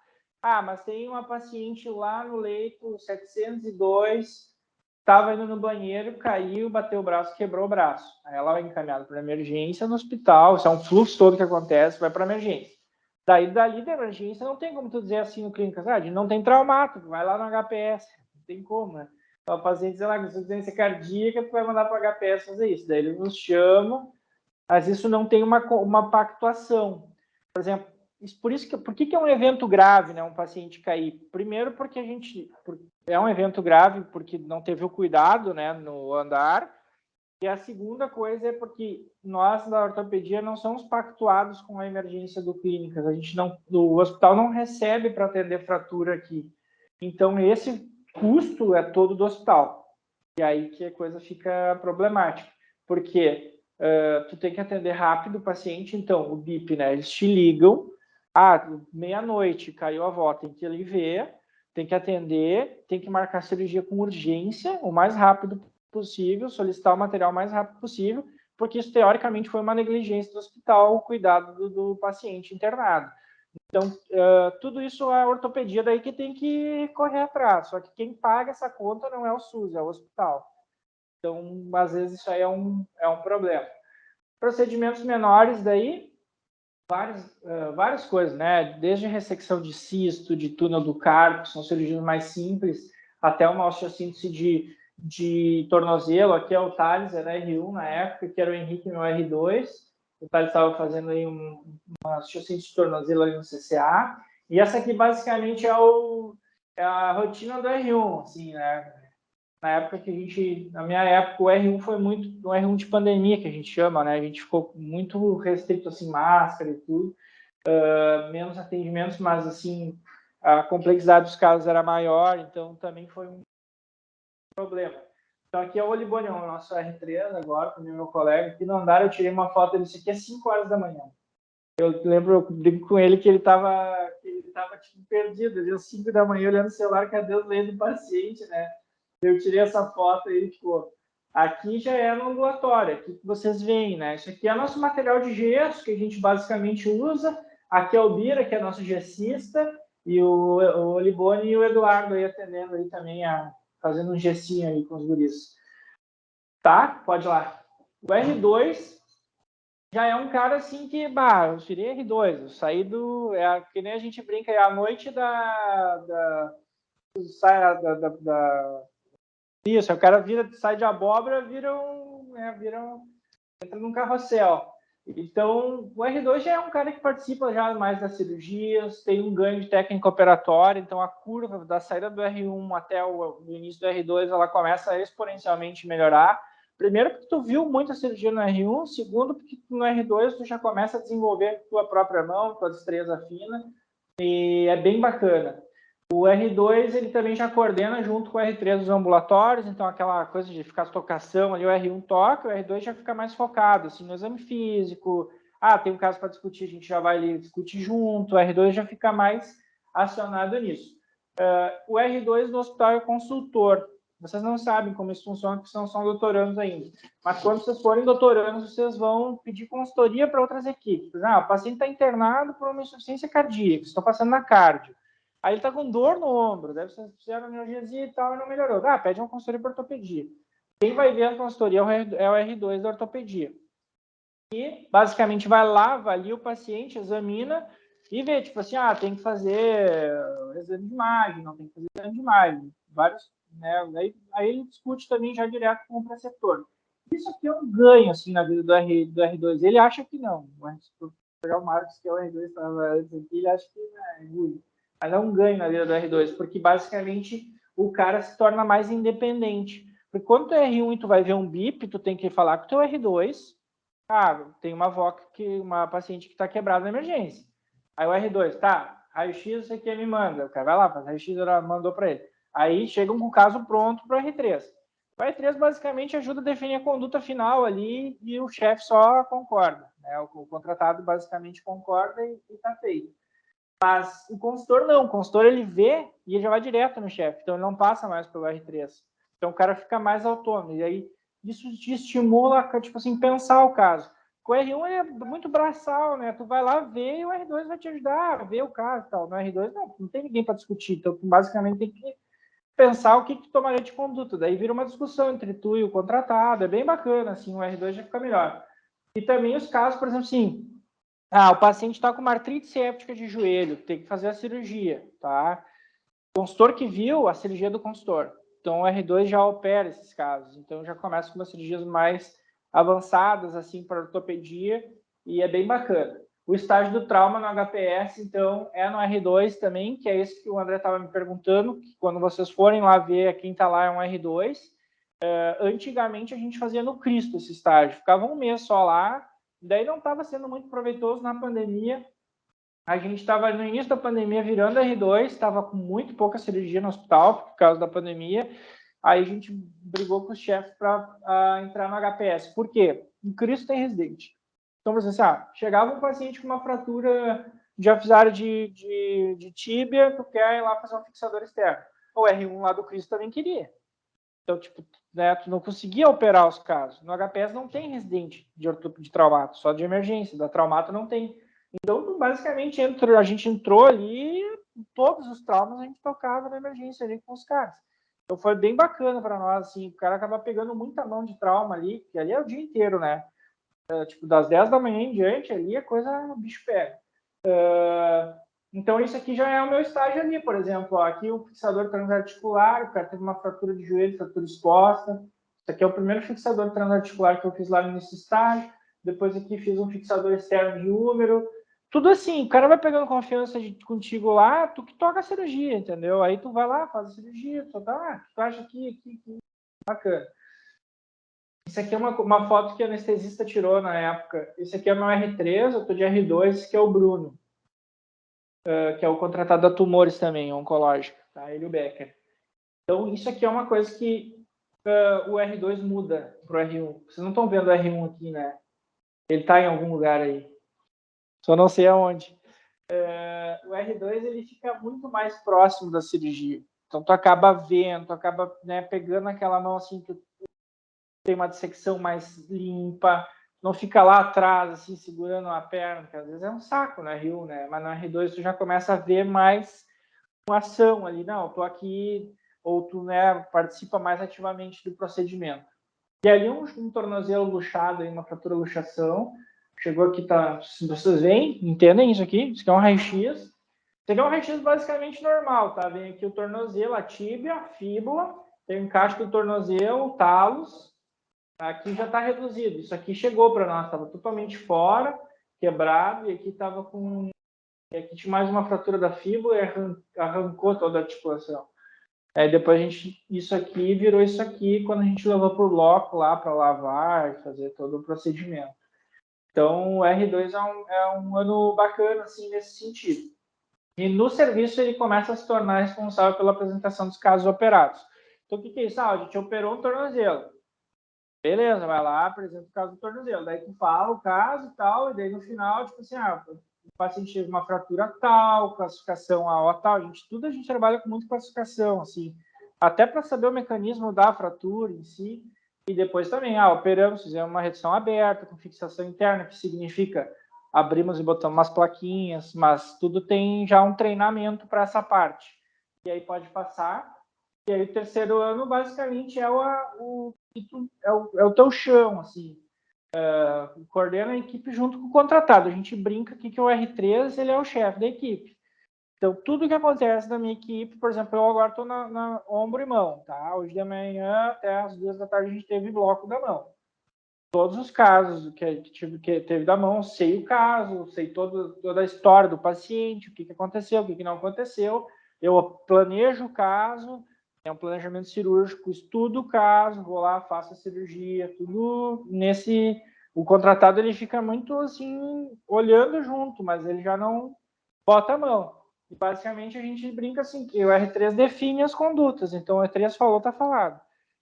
Ah, mas tem uma paciente lá no leito 702, estava indo no banheiro, caiu, bateu o braço, quebrou o braço. Aí ela vai encaminhada para emergência no hospital, isso é um fluxo todo que acontece, vai para emergência. Dali da emergência, não tem como tu dizer assim no clínica, não tem traumato, vai lá no HPS, não tem como, né? Então, o paciente, sei lá, com insuficiência cardíaca, tu vai mandar para o HPS fazer isso. Daí eles nos chamam, mas isso não tem uma pactuação. Por exemplo, por que é um evento grave, né, um paciente cair? Primeiro, porque é um evento grave porque não teve o cuidado, né, no andar. E a segunda coisa é porque nós da ortopedia não somos pactuados com a emergência do Clínicas. O hospital não recebe para atender fratura aqui. Então esse custo é todo do hospital. E aí que a coisa fica problemática, porque tu tem que atender rápido o paciente, então o BIP, né, eles te ligam, meia-noite, caiu a avó, tem que ir ver, tem que atender, tem que marcar cirurgia com urgência, o mais rápido possível, solicitar o material o mais rápido possível, porque isso teoricamente foi uma negligência do hospital, o cuidado do paciente internado. Então, tudo isso é a ortopedia daí que tem que correr atrás. Só que quem paga essa conta não é o SUS, é o hospital. Então, às vezes, isso aí é um problema. Procedimentos menores daí, várias coisas, né? Desde ressecção de cisto, de túnel do carpo, que são cirurgias mais simples, até uma osteossíntese de tornozelo. Aqui é o Thales, era R1 na época, que era o Henrique no R2. O Thales estava fazendo aí uma osteossíntese de tornozelo ali no CCA. E essa aqui, basicamente, é a rotina do R1, assim, né? Na época na minha época, o R1 foi muito um R1 de pandemia, que a gente chama, né? A gente ficou muito restrito, assim, máscara e tudo, menos atendimentos, mas, assim, a complexidade dos casos era maior, então também foi um problema. Então, aqui é o Olibonion, o nosso R3 agora, com o meu colega. Aqui no andar eu tirei uma foto dele, isso aqui é 5 horas da manhã. Eu brinco com ele que ele estava tipo, perdido, ele às 5 da manhã olhando o celular, cadê os leitos do paciente, né? Eu tirei essa foto e ficou. Aqui já é no ambulatório, aqui que vocês veem, né? Isso aqui é nosso material de gesso, que a gente basicamente usa. Aqui é o Bira, que é nosso gessista, e o Liboni e o Eduardo aí atendendo aí também, fazendo um gessinho aí com os guris. Tá? Pode ir lá. O R2 já é um cara assim que, eu tirei R2, eu saí que nem a gente brinca, é a noite isso, o cara sai de abóbora, entra num carrossel. Então, o R2 já é um cara que participa já mais das cirurgias, tem um ganho de técnica operatória, então a curva da saída do R1 até o início do R2, ela começa a exponencialmente melhorar. Primeiro, porque tu viu muita cirurgia no R1, segundo, porque no R2 tu já começa a desenvolver tua própria mão, tua destreza fina, e é bem bacana. O R2, ele também já coordena junto com o R3 os ambulatórios, então aquela coisa de ficar tocação ali, o R1 toca, o R2 já fica mais focado, assim, no exame físico. Tem um caso para discutir, a gente já vai ali discutir junto, o R2 já fica mais acionado nisso. O R2 no hospital é consultor. Vocês não sabem como isso funciona, porque não são doutorandos ainda. Mas quando vocês forem doutorandos, vocês vão pedir consultoria para outras equipes. O paciente está internado por uma insuficiência cardíaca, estou passando na cardio. Aí ele está com dor no ombro, deve ser fizeram analgesia e tal, e não melhorou. Pede uma consultoria para ortopedia. Quem vai ver a consultoria é o R2 da ortopedia. e basicamente vai lá, avalia o paciente, examina e vê, tipo assim, tem que fazer exame de imagem, não tem que fazer exame de imagem, vários, né? Aí ele discute também já direto com o preceptor. Isso aqui é um ganho, assim, na vida do R2. Ele acha que não, mas se pegar o Marcos, que é o R2, estava antes aqui, ele acha que é ruim. Mas é um ganho na vida do R2, porque basicamente o cara se torna mais independente. Porque quando tu é R1 e tu vai ver um BIP, tu tem que falar com o teu R2, tem uma paciente que está quebrada na emergência. Aí o R2, tá, raio-x você que me manda. O cara vai lá, faz raio-x, ela mandou para ele. Aí chegam com o caso pronto para o R3. O R3 basicamente ajuda a definir a conduta final ali e o chefe só concorda. Né? O contratado basicamente concorda e está feito. Mas o consultor não. O consultor ele vê e ele já vai direto no chefe. Então ele não passa mais pelo R3. Então o cara fica mais autônomo. E aí isso te estimula, tipo assim, pensar o caso. O R1 é muito braçal, né? Tu vai lá ver e o R2 vai te ajudar a ver o caso e tal. No R2 não tem ninguém para discutir. Então tu basicamente tem que pensar o que tu tomaria de conduta. Daí vira uma discussão entre tu e o contratado. É bem bacana, assim, o R2 já fica melhor. E também os casos, por exemplo, assim, o paciente está com uma artrite séptica de joelho, tem que fazer a cirurgia, tá? O consultor que viu, a cirurgia do consultor. Então, o R2 já opera esses casos. Então, já começa com umas cirurgias mais avançadas, assim, para ortopedia, e é bem bacana. O estágio do trauma no HPS, então, é no R2 também, que é esse que o André estava me perguntando, que quando vocês forem lá ver, quem está lá é um R2. Antigamente, a gente fazia no Cristo esse estágio. Ficava um mês só lá, daí não estava sendo muito proveitoso na pandemia. A gente estava no início da pandemia virando R2, estava com muito pouca cirurgia no hospital por causa da pandemia. Aí a gente brigou com os chefes para entrar no HPS. Por quê? O Cristo tem residente. Então, você sabe, chegava um paciente com uma fratura diafisária de tíbia, tu quer ir lá fazer um fixador externo. O R1 lá do Cristo também queria. Então, tipo, né, tu não conseguia operar os casos. No HPS não tem residente de traumato, só de emergência. Da traumato não tem. Então, basicamente, a gente entrou ali, todos os traumas a gente tocava na emergência ali com os caras. Então, foi bem bacana para nós, assim, o cara acaba pegando muita mão de trauma ali, que ali é o dia inteiro, né? Tipo, das 10 da manhã em diante, ali a coisa, o bicho pega. Então, isso aqui já é o meu estágio ali, por exemplo. Aqui o fixador transarticular, o cara teve uma fratura de joelho, fratura exposta. Isso aqui é o primeiro fixador transarticular que eu fiz lá nesse estágio. Depois aqui fiz um fixador externo de úmero. Tudo assim, o cara vai pegando confiança contigo lá, tu que toca a cirurgia, entendeu? Aí tu vai lá, faz a cirurgia, tu acha aqui, bacana. Isso aqui é uma foto que a anestesista tirou na época. Esse aqui é o meu R3, eu tô de R2, esse aqui é o Bruno. Que é o contratado da Tumores também, oncológica, tá? Ele e o Becker. Então, isso aqui é uma coisa que o R2 muda pro R1. Vocês não estão vendo o R1 aqui, né? Ele está em algum lugar aí. Só não sei aonde. O R2 ele fica muito mais próximo da cirurgia. Então, tu acaba vendo, tu acaba, né, pegando aquela mão assim, que tem uma dissecção mais limpa, não fica lá atrás, assim, segurando a perna, que às vezes é um saco no R1, né? Mas no R2 tu já começa a ver mais uma ação ali, não, tô aqui, ou tu, né, participa mais ativamente do procedimento. E ali um tornozelo luxado, uma fratura luxação, chegou aqui, tá, vocês veem, entendem isso aqui? Isso aqui é um raio-x. Isso aqui é um raio-x basicamente normal, tá? Vem aqui o tornozelo, a tíbia, a fíbula, tem o encaixe do tornozelo, o talos, aqui já está reduzido. Isso aqui chegou para nós, estava totalmente fora, quebrado, e aqui estava com. E aqui tinha mais uma fratura da fíbula e arrancou toda a articulação. Aí depois isso aqui virou isso aqui quando a gente levou para o bloco lá para lavar e fazer todo o procedimento. Então o R2 é um ano bacana assim nesse sentido. E no serviço ele começa a se tornar responsável pela apresentação dos casos operados. Então o que é isso? A gente operou um tornozelo. Beleza, vai lá, apresenta o caso do tornozelo. Daí tu fala o caso e tal, e daí no final, tipo assim, o paciente teve uma fratura tal, classificação AO tal. A gente trabalha com muita classificação, assim, até para saber o mecanismo da fratura em si. E depois também, operamos, fizemos uma redução aberta com fixação interna, que significa abrimos e botamos umas plaquinhas, mas tudo tem já um treinamento para essa parte. E aí pode passar. E aí o terceiro ano, basicamente, é o teu chão, assim. coordena a equipe junto com o contratado. A gente brinca aqui que o R3 ele é o chefe da equipe. Então, tudo que acontece na minha equipe, por exemplo, eu agora estou na ombro e mão, tá? Hoje de manhã até as 2 da tarde a gente teve bloco da mão. Todos os casos que teve da mão, sei o caso, sei toda a história do paciente, o que aconteceu, o que não aconteceu. Eu planejo o caso, é um planejamento cirúrgico, estudo o caso, vou lá, faço a cirurgia, tudo nesse... O contratado, ele fica muito, assim, olhando junto, mas ele já não bota a mão. E, basicamente, a gente brinca assim, que o R3 define as condutas, então o R3 falou, tá falado.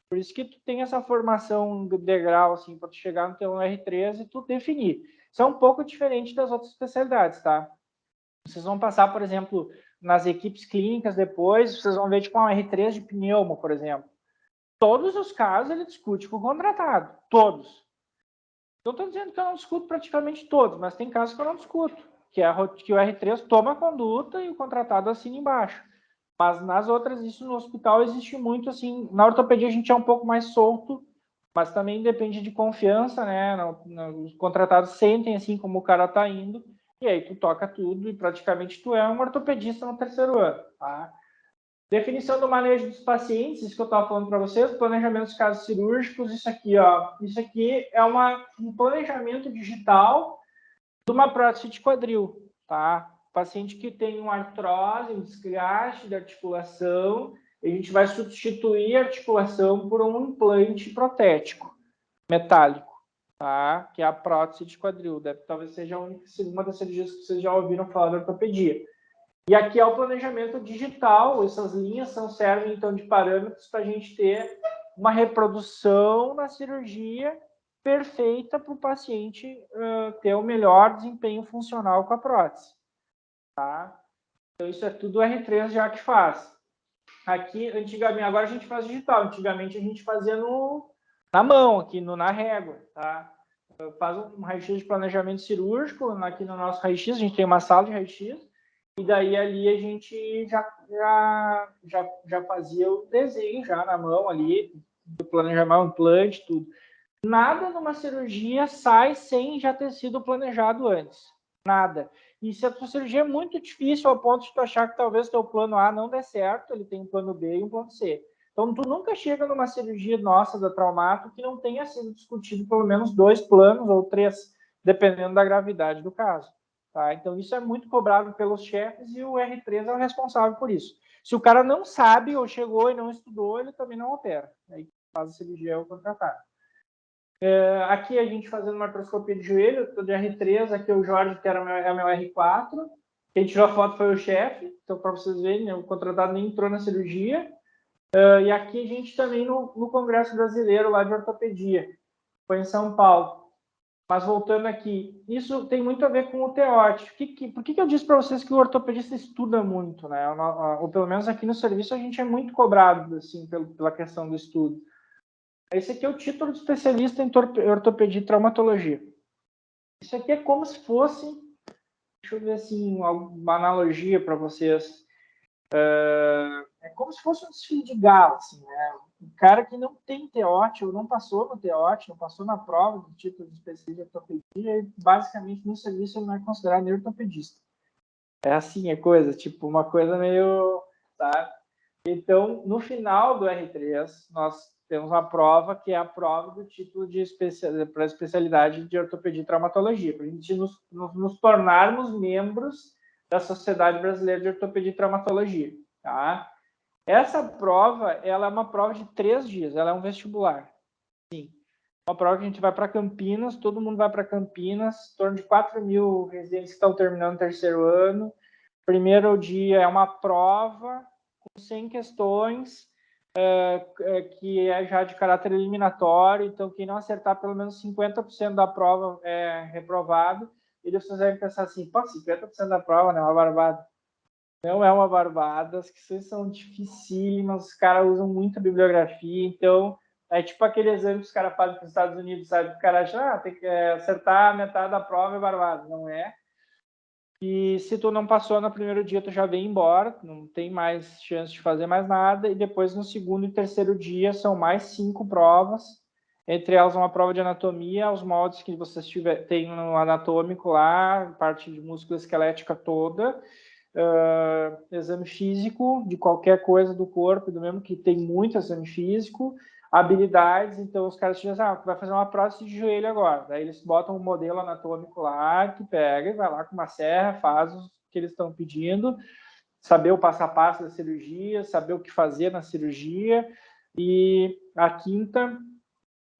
Por isso que tu tem essa formação degrau, assim, para tu chegar no teu R3 e tu definir. Isso é um pouco diferente das outras especialidades, tá? Vocês vão passar, por exemplo, nas equipes clínicas depois, vocês vão ver, tipo, um R3 de pneumo, por exemplo. Todos os casos ele discute com o contratado. Todos. Não estou dizendo que eu não discuto praticamente todos, mas tem casos que eu não discuto, que o R3 toma a conduta e o contratado assina embaixo. Mas nas outras, isso no hospital existe muito, assim, na ortopedia a gente é um pouco mais solto, mas também depende de confiança, né? Os contratados sentem, assim, como o cara tá indo, e aí tu toca tudo e praticamente tu é um ortopedista no 3º ano, tá? Definição do manejo dos pacientes, isso que eu estava falando para vocês, planejamento dos casos cirúrgicos, isso aqui, ó, isso aqui é um planejamento digital de uma prótese de quadril, tá? Paciente que tem uma artrose, um desgaste da articulação, a gente vai substituir a articulação por um implante protético metálico, tá? Que é a prótese de quadril. Talvez seja uma das cirurgias que vocês já ouviram falar da ortopedia. E aqui é o planejamento digital, essas linhas servem então de parâmetros para a gente ter uma reprodução na cirurgia perfeita para o paciente ter o melhor desempenho funcional com a prótese. Tá? Então isso é tudo o R3 já que faz. Aqui, antigamente, agora a gente faz digital, antigamente a gente fazia na mão, aqui na régua. Tá? Faz um raio-x de planejamento cirúrgico, aqui no nosso raio-x, a gente tem uma sala de raio-x, e daí ali a gente já fazia o desenho já na mão ali, do planejamento, implante, tudo. Nada numa cirurgia sai sem já ter sido planejado antes. Nada. E se a tua cirurgia é muito difícil ao ponto de tu achar que talvez teu plano A não dê certo, ele tem um plano B e um plano C. Então, tu nunca chega numa cirurgia nossa da Traumato que não tenha sido discutido pelo menos 2 planos ou 3, dependendo da gravidade do caso. Tá? Então, isso é muito cobrado pelos chefes e o R3 é o responsável por isso. Se o cara não sabe ou chegou e não estudou, ele também não opera. Aí faz a cirurgia ou contratado. Aqui a gente fazendo uma artroscopia de joelho, estou de R3, aqui o Jorge, que era meu R4. Quem tirou a foto foi o chefe, então para vocês verem, né, o contratado nem entrou na cirurgia. E aqui a gente também no Congresso Brasileiro lá de Ortopedia, foi em São Paulo. Mas voltando aqui, isso tem muito a ver com o TEOT. Por que eu disse para vocês que o ortopedista estuda muito, né? Ou pelo menos aqui no serviço a gente é muito cobrado assim, pela questão do estudo. Esse aqui é o título de especialista em ortopedia e traumatologia. Isso aqui é como se fosse, deixa eu ver assim, uma analogia para vocês. É como se fosse um desfile de gala, assim, né? Um cara que não tem TEOT, ou não passou no TEOT, não passou na prova do título de especialista em ortopedia, e basicamente no serviço ele não é considerado nem ortopedista. É assim, é coisa, tipo, uma coisa meio, tá? Então, no final do R3, nós temos uma prova que é a prova do título para especialidade de ortopedia e traumatologia, para a gente nos tornarmos membros da Sociedade Brasileira de Ortopedia e Traumatologia. Tá? Essa prova, ela é uma prova de 3 dias, ela é um vestibular. Sim. Uma prova que a gente vai para Campinas, todo mundo vai para Campinas, em torno de 4.000 residentes que estão terminando o 3º ano. Primeiro dia é uma prova com 100 questões, que é já de caráter eliminatório, então quem não acertar pelo menos 50% da prova é reprovado, e vocês devem pensar assim, pô, 50% da prova, né, uma barbada. Não é uma barbada, as questões são dificílimas, os caras usam muita bibliografia, então é tipo aquele exame que os caras fazem para os Estados Unidos, sabe? O cara acha, tem que acertar metade da prova é barbada, não é? E se tu não passou no primeiro dia, tu já vem embora, não tem mais chance de fazer mais nada. E depois no segundo e terceiro dia são mais 5 provas. Entre elas, uma prova de anatomia, os moldes que vocês tem no anatômico lá, parte de músculo esquelética toda, exame físico de qualquer coisa do corpo, do mesmo que tem muito exame físico, habilidades, então os caras dizem, vai fazer uma prótese de joelho agora. Daí eles botam um modelo anatômico lá, que pega e vai lá com uma serra, faz o que eles estão pedindo, saber o passo a passo da cirurgia, saber o que fazer na cirurgia. E a quinta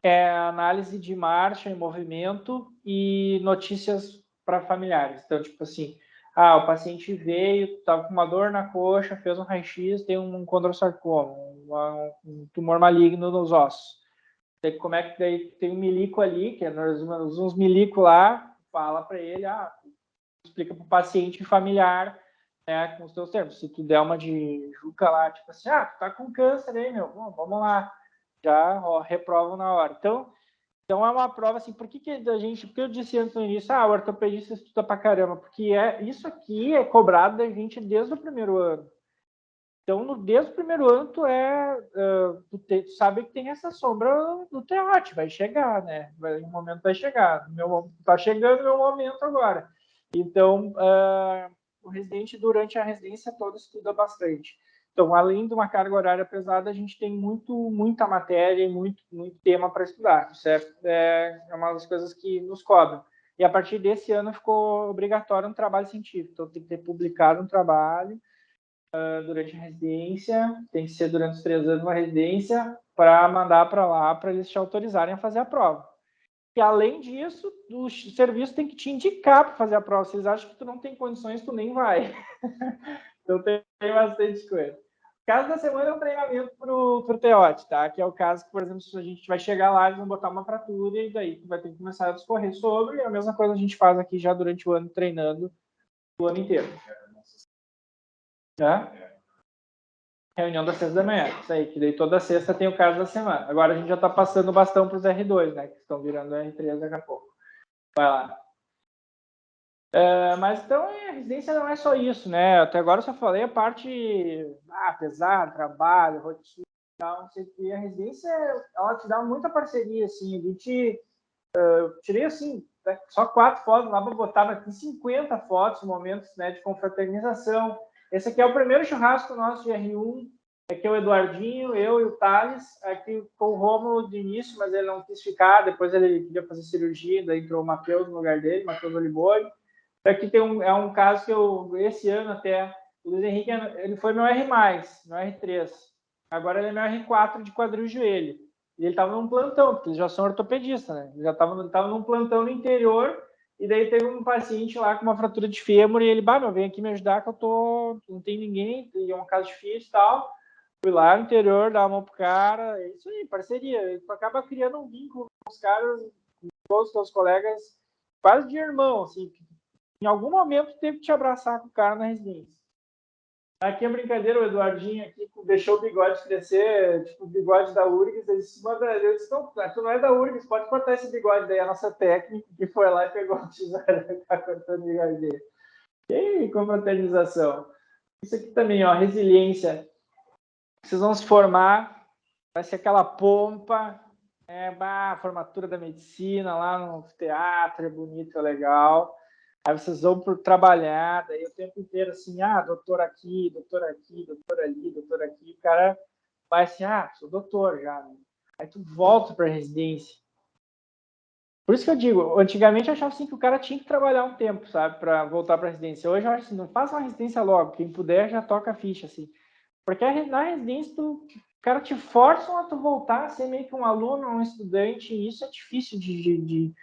é análise de marcha e movimento e notícias para familiares. Então, tipo assim, o paciente veio, estava com uma dor na coxa, fez um raio-x, tem um condrosarcoma, um tumor maligno nos ossos. Daí, como é que daí tem um milico ali, que nós usamos uns milico lá, fala para ele, explica para o paciente familiar, né, com os teus termos. Se tu der uma de Juca lá, tipo assim, tu tá com câncer aí, meu, vamos lá. Já reprovam na hora. Então é uma prova assim, por que eu disse antes no início, o ortopedista estuda pra caramba, porque isso aqui é cobrado da gente desde o primeiro ano. Então, desde o primeiro ano, tu sabe que tem essa sombra do teote, vai chegar, né? Um momento vai chegar. Tá chegando o meu momento agora. Então, o residente, durante a residência toda, estuda bastante. Então, além de uma carga horária pesada, a gente tem muita matéria e muito tema para estudar. Isso é uma das coisas que nos cobram. E a partir desse ano ficou obrigatório um trabalho científico. Então, tem que ter publicado um trabalho durante a residência, tem que ser durante os 3 anos uma residência, para mandar para lá, para eles te autorizarem a fazer a prova. E, além disso, o serviço tem que te indicar para fazer a prova. Se eles acham que tu não tem condições, tu nem vai. Então, tem bastante coisa. O caso da semana é um treinamento para o TEOT, tá? Que é o caso que, por exemplo, se a gente vai chegar lá, eles vão botar uma fratura e daí tu vai ter que começar a discorrer sobre. E a mesma coisa a gente faz aqui já durante o ano, treinando o ano inteiro. Tá? Reunião das 6 da manhã, isso aí, que daí toda sexta tem o caso da semana. Agora a gente já está passando o bastão para os R2, né, que estão virando R3 daqui a pouco. Vai lá. Mas então a residência não é só isso, né? Até agora eu só falei a parte pesada, trabalho, rotina, não sei o que. A residência, ela te dá muita parceria, assim. A gente tirei assim, só 4 fotos lá para botar aqui 50 fotos, momentos, né, de confraternização. Esse aqui é o primeiro churrasco nosso de R1. Aqui é o Eduardinho, eu e o Thales. Aqui com o Rômulo de início, mas ele não quis ficar. Depois ele queria fazer cirurgia, daí entrou o Matheus no lugar dele, Matheus Olibori. Aqui tem um caso que esse ano até, o Luiz Henrique, ele foi meu R+, meu R3. Agora ele é meu R4 de quadril e joelho. E ele estava num plantão, porque eles já são ortopedistas, né? Ele já estava num plantão no interior, e daí teve um paciente lá com uma fratura de fêmur, e ele, vem aqui me ajudar, que não tem ninguém, e é um caso difícil e tal. Fui lá no interior, dar uma mão pro cara, é isso aí, parceria. Tu acaba criando um vínculo com os caras, com todos os teus colegas, quase de irmão, assim, em algum momento teve que te abraçar com o cara na residência. Aqui é brincadeira, o Eduardinho aqui deixou o bigode crescer, tipo o bigode da URGS. Eu disse, não, tu não é da URGS, pode cortar esse bigode. Daí a nossa técnica que foi lá e pegou a tesoura e tá cortando o bigode dele. E aí, confraternização. Isso aqui também, ó, resiliência. Vocês vão se formar, vai ser aquela pompa, formatura da medicina lá no teatro, é bonito, é legal. Aí vocês vão por trabalhar, daí o tempo inteiro assim, doutor aqui, doutor ali, doutor aqui. O cara vai assim, sou doutor já. Né? Aí tu volta para a residência. Por isso que eu digo, antigamente eu achava assim que o cara tinha que trabalhar um tempo, sabe, para voltar para a residência. Hoje eu acho assim, não faça uma residência logo, quem puder já toca a ficha, assim. Porque na residência, o cara te força a tu voltar a ser meio que um aluno, um estudante, e isso é difícil de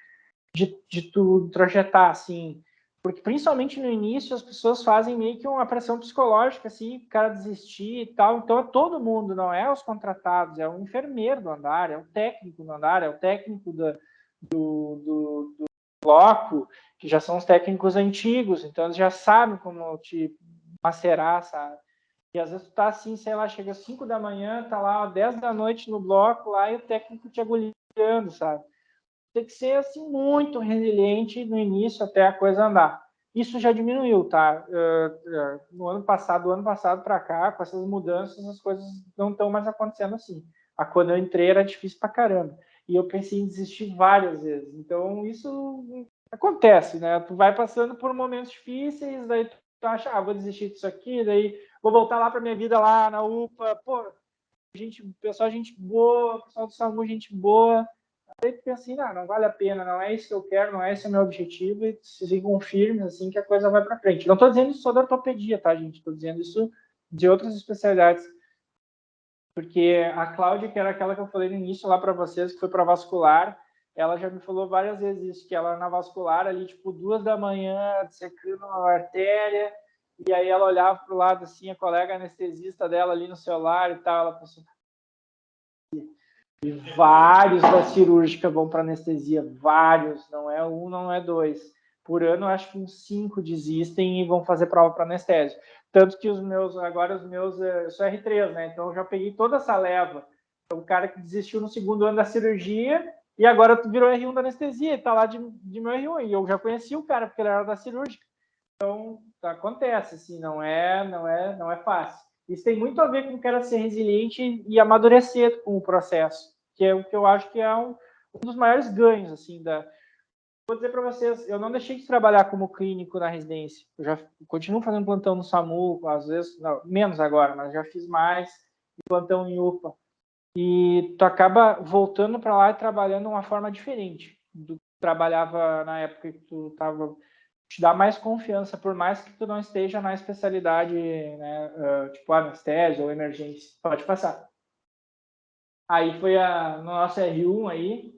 tu trajetar, assim. Porque, principalmente no início, as pessoas fazem meio que uma pressão psicológica, assim, o cara desistir e tal. Então, é todo mundo, não é os contratados, é o enfermeiro do andar, é o técnico do andar, é o técnico do bloco, que já são os técnicos antigos, então eles já sabem como te macerar, sabe? E às vezes tu tá assim, sei lá, chega às 5 da manhã, tá lá 10 da noite no bloco lá e o técnico te agulhando, sabe? Tem que ser assim muito resiliente no início até a coisa andar. Isso já diminuiu, tá? No ano passado para cá, com essas mudanças, as coisas não estão mais acontecendo assim. Quando eu entrei era difícil pra caramba. e eu pensei em desistir várias vezes. Então, isso acontece, né? Tu vai passando por momentos difíceis, daí tu acha, vou desistir disso aqui, daí vou voltar lá para minha vida lá na UPA, pô, pessoal, gente boa, pessoal do SAMU, gente boa. Aí tu pensa assim, não vale a pena, não é isso que eu quero, não é esse o meu objetivo, e sigam firmes, assim, que a coisa vai para frente. Não estou dizendo isso só da ortopedia, tá, gente? Estou dizendo isso de outras especialidades. Porque a Cláudia, que era aquela que eu falei no início lá para vocês, que foi para vascular, ela já me falou várias vezes isso, que ela na vascular ali, tipo, 2 da manhã, dissecando a artéria, e aí ela olhava para o lado assim, a colega anestesista dela ali no celular e tal, ela pensou, e vários da cirúrgica vão para anestesia, vários, não é um, não é dois. Por ano, acho que uns 5 desistem e vão fazer prova para anestésio. Tanto que agora os meus, eu sou R3, né? Então eu já peguei toda essa leva. Então, o cara que desistiu no segundo ano da cirurgia e agora virou R1 da anestesia e tá lá de meu R1. E eu já conheci o cara, porque ele era da cirúrgica. Então, acontece, assim, não é fácil. Isso tem muito a ver com o cara ser resiliente e amadurecer com o processo, que é o que eu acho que é um dos maiores ganhos, assim, Vou dizer para vocês, eu não deixei de trabalhar como clínico na residência. Eu já continuo fazendo plantão no SAMU, às vezes, não, menos agora, mas já fiz mais plantão em UPA. E tu acaba voltando para lá e trabalhando de uma forma diferente do que trabalhava na época que tu estava, te dá mais confiança, por mais que tu não esteja na especialidade, né, tipo anestésio ou emergência. Pode passar. Aí foi no nosso R1 aí.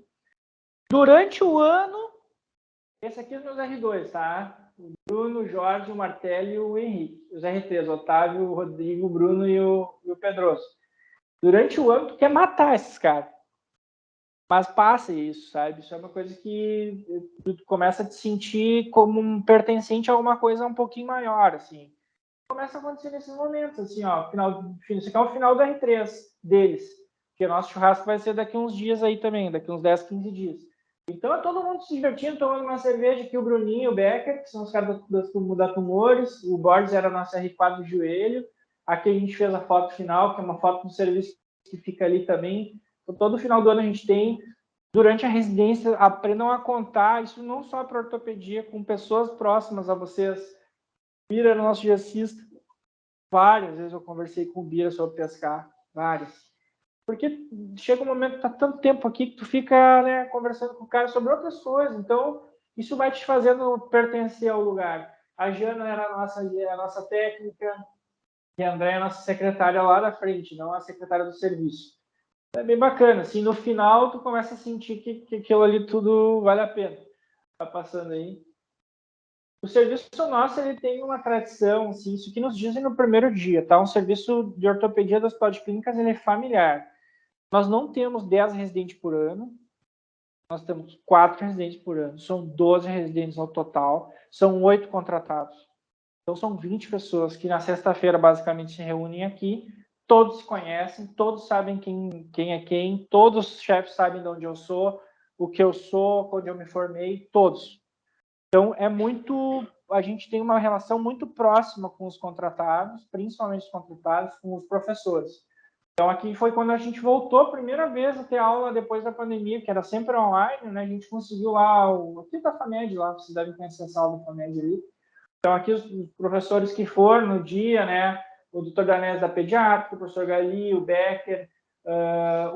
Durante o ano, esse aqui é os meus R2, tá? O Bruno, o Jorge, o Martelli e o Henrique. Os R3, o Otávio, o Rodrigo, o Bruno e o Pedroso. Durante o ano, tu quer matar esses caras. Mas passa isso, sabe? Isso é uma coisa que tu começa a te sentir como um pertencente a alguma coisa um pouquinho maior, assim. Começa a acontecer nesses momentos, assim, ó, isso aqui é o final do R3 deles, porque o nosso churrasco vai ser daqui uns dias aí também, daqui uns 10, 15 dias. Então é todo mundo se divertindo, tomando uma cerveja, aqui o Bruninho, o Becker, que são os caras da Tumores, o Borges era nosso R4 do joelho, aqui a gente fez a foto final, que é uma foto do serviço que fica ali também. Então, todo final do ano a gente tem. Durante a residência, aprendam a contar, isso não só para ortopedia, com pessoas próximas a vocês. Bira era nosso diarista. Várias vezes eu conversei com o Bira sobre pescar. Várias. Porque chega um momento que tá tanto tempo aqui que tu fica, né, conversando com o cara sobre outras coisas. Então, isso vai te fazendo pertencer ao lugar. A Jana era a nossa técnica e a André é a nossa secretária lá da frente, não a secretária do serviço. É bem bacana. Assim, no final, tu começa a sentir que aquilo ali tudo vale a pena. Tá passando aí. O serviço nosso, ele tem uma tradição, assim, isso que nos dizem no primeiro dia, tá? Um serviço de ortopedia das policlínicas, ele é familiar. Nós não temos 10 residentes por ano, nós temos 4 residentes por ano. São 12 residentes no total, são 8 contratados. Então, são 20 pessoas que na sexta-feira, basicamente, se reúnem aqui. Todos se conhecem, todos sabem quem é quem, todos os chefes sabem de onde eu sou, o que eu sou, onde eu me formei, todos. Então, a gente tem uma relação muito próxima com os contratados, principalmente os contratados, com os professores. Então, aqui foi quando a gente voltou a primeira vez a ter aula depois da pandemia, que era sempre online, né? A gente conseguiu lá, aqui da FAMED, lá, vocês devem conhecer essa aula da FAMED ali. Então, aqui os professores que foram no dia, né? O doutor Danés da pediátrica, o professor Gali, o Becker,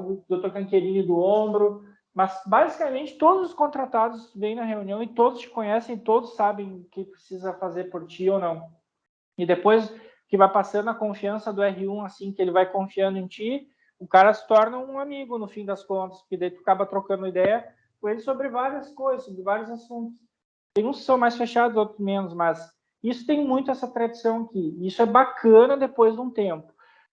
o doutor Canquerini do ombro, mas basicamente todos os contratados vêm na reunião e todos te conhecem, todos sabem o que precisa fazer por ti ou não. E depois que vai passando a confiança do R1, assim, que ele vai confiando em ti, o cara se torna um amigo no fim das contas, porque daí tu acaba trocando ideia com ele sobre várias coisas, sobre vários assuntos. Tem uns que são mais fechados, outros menos, mas isso tem muito essa tradição aqui. Isso é bacana depois de um tempo.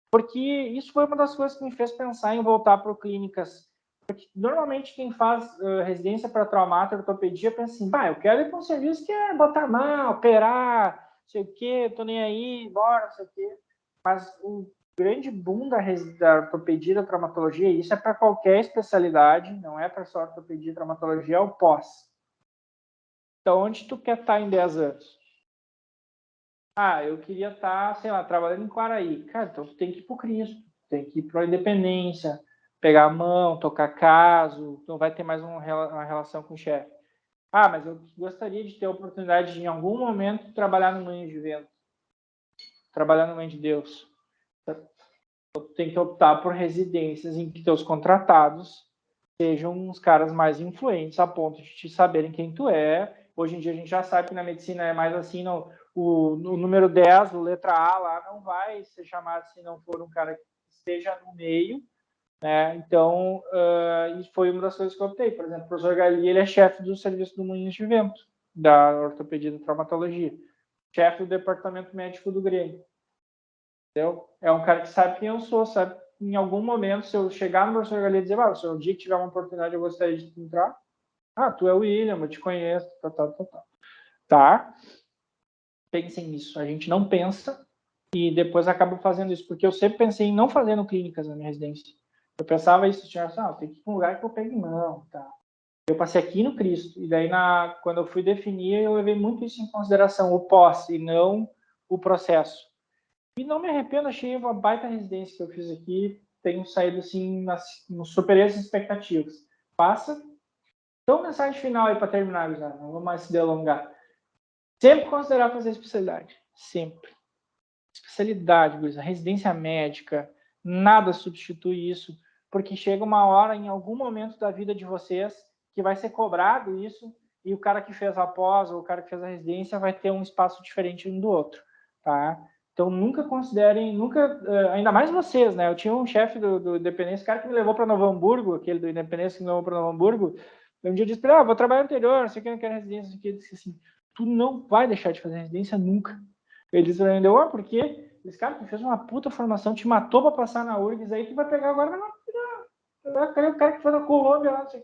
Porque isso foi uma das coisas que me fez pensar em voltar para clínicas. Porque normalmente quem faz residência para traumato, ortopedia, pensa assim, eu quero ir para um serviço que é botar mão, operar, não sei o quê, tô nem aí, bora, não sei o quê. Mas o grande boom da ortopedia, da traumatologia, isso é para qualquer especialidade, não é para só ortopedia e traumatologia, é o pós. Então, onde tu quer estar em 10 anos? Eu queria estar, sei lá, trabalhando em Quaraí. Cara, então tu tem que ir pro Cristo, tem que ir para a Independência, pegar a mão, tocar caso, não vai ter mais uma relação com o chefe. Ah, mas eu gostaria de ter a oportunidade de, em algum momento, trabalhar no Moinho de Vento, trabalhar no Moinho de Deus. Tem que optar por residências em que teus contratados sejam os caras mais influentes a ponto de te saberem quem tu é. Hoje em dia a gente já sabe que na medicina é mais assim, não, o número 10, o letra A lá, não vai ser chamado se não for um cara que esteja no meio, né? Então, isso foi uma das coisas que eu optei. Por exemplo, o professor Gali, ele é chefe do serviço do Moinhos de Vento, da ortopedia e traumatologia, chefe do departamento médico do Grêmio. Entendeu? É um cara que sabe quem eu sou, sabe? Em algum momento, se eu chegar no professor Gali e dizer, se um dia que tiver uma oportunidade, eu gostaria de entrar. Ah, tu é o William, eu te conheço, tá? Pensem nisso. A gente não pensa e depois acaba fazendo isso, porque eu sempre pensei em não fazer no clínicas na minha residência. Eu pensava isso, tem que ir para um lugar que eu pegue mão, tá? Eu passei aqui no Cristo, e daí quando eu fui definir, eu levei muito isso em consideração, o pós, e não o processo. E não me arrependo, achei uma baita residência que eu fiz aqui, tenho saído assim, superei as expectativas. Passa. Então, mensagem final aí para terminar, Guilherme, não vou mais se delongar. Sempre considerar fazer especialidade, sempre. Especialidade, Guilherme, residência médica, nada substitui isso, porque chega uma hora, em algum momento da vida de vocês, que vai ser cobrado isso, e o cara que fez a pós, ou o cara que fez a residência, vai ter um espaço diferente um do outro, tá? Então, nunca considerem, ainda mais vocês, né? Eu tinha um chefe do Independência, cara que me levou para Novo Hamburgo, aquele do Independência que me levou para Novo Hamburgo, um dia eu disse para ele, vou trabalhar no interior, não sei o que, não quero residência, eu disse assim, tu não vai deixar de fazer residência nunca. Ele disse para mim, por quê? Esse cara, tu fez uma puta formação, te matou para passar na URGS, aí tu vai pegar agora, vai querer o cara que foi na Colômbia lá, não sei.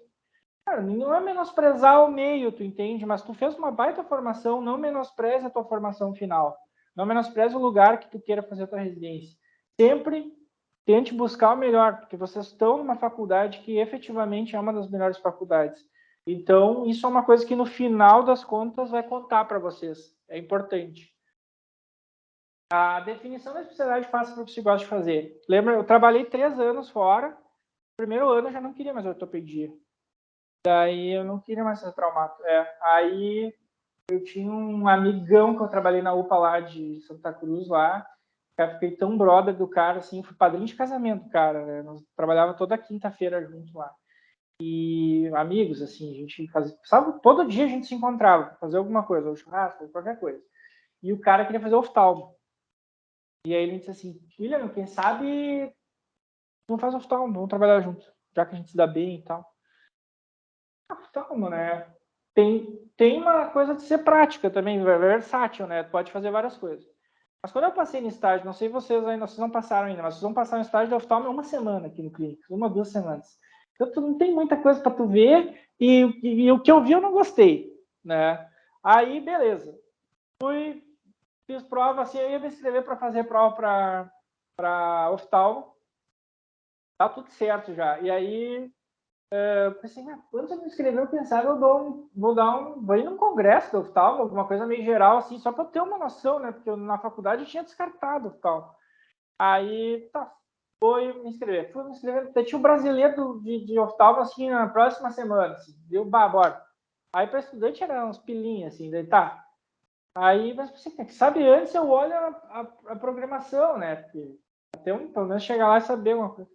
Cara, não é menosprezar o meio, tu entende? Mas tu fez uma baita formação, não menospreze a tua formação final. Não menospreze o lugar que tu queira fazer a tua residência. Sempre tente buscar o melhor, porque vocês estão numa faculdade que efetivamente é uma das melhores faculdades. Então, isso é uma coisa que no final das contas vai contar para vocês. É importante. A definição da especialidade faça para o que você gosta de fazer. Lembra, eu trabalhei 3 anos fora. No primeiro ano eu já não queria mais ortopedia. Daí eu não queria mais ser traumato. Aí eu tinha um amigão que eu trabalhei na UPA lá de Santa Cruz lá. Eu fiquei tão brother do cara, assim, fui padrinho de casamento, cara. Né? Nós trabalhava toda quinta-feira juntos lá. E amigos, assim, a gente fazia, sabe, todo dia a gente se encontrava, fazer alguma coisa, ou churrasco, qualquer coisa. E o cara queria fazer oftalmo. E aí ele disse assim, William, quem sabe não faz oftalmo, vamos trabalhar junto, já que a gente se dá bem e tal. Oftalmo, né? Tem uma coisa de ser prática também, versátil, né? Pode fazer várias coisas. Mas quando eu passei no estágio, não sei vocês ainda, vocês não passaram ainda, mas vocês vão passar no estágio de oftalmo 1 semana aqui no clínico, 1, 2 semanas. Então tu não tem muita coisa para tu ver e o que eu vi eu não gostei, né? Aí, beleza. Fiz prova, assim, eu ia me inscrever para fazer prova para oftalmo. Tá tudo certo já. E aí, eu pensei, quando eu me inscrever, eu pensava, vou ir num congresso do oftalmo, alguma coisa meio geral, assim, só para eu ter uma noção, né? Porque na faculdade eu tinha descartado oftalmo. Aí, fui me inscrever. Tinha um brasileiro de oftalmo, assim, na próxima semana, assim, deu, bora. Aí, para estudante, era uns pilinhos, assim, daí tá. Aí, mas você sabe, antes eu olho a programação, né? Porque até pelo menos chegar lá e saber uma coisa.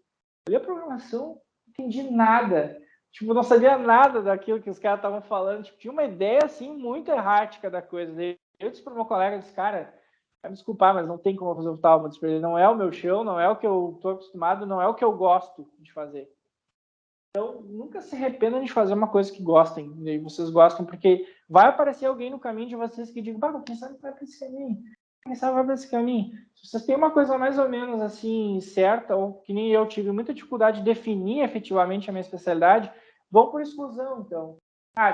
Olhei a programação, não entendi nada. Tipo, não sabia nada daquilo que os caras estavam falando. Tipo, tinha uma ideia, assim, muito errática da coisa. Eu disse para o meu colega, disse, cara, vai me desculpar, mas não tem como eu fazer o tal. Não é o meu chão, não é o que eu estou acostumado, não é o que eu gosto de fazer. Então, nunca se arrependam de fazer uma coisa que gostem, e vocês gostam, porque vai aparecer alguém no caminho de vocês que diga, quem sabe vai para esse caminho, quem sabe vai para esse caminho. Se vocês têm uma coisa mais ou menos assim, certa, ou que nem eu tive muita dificuldade de definir efetivamente a minha especialidade, vão por exclusão, então.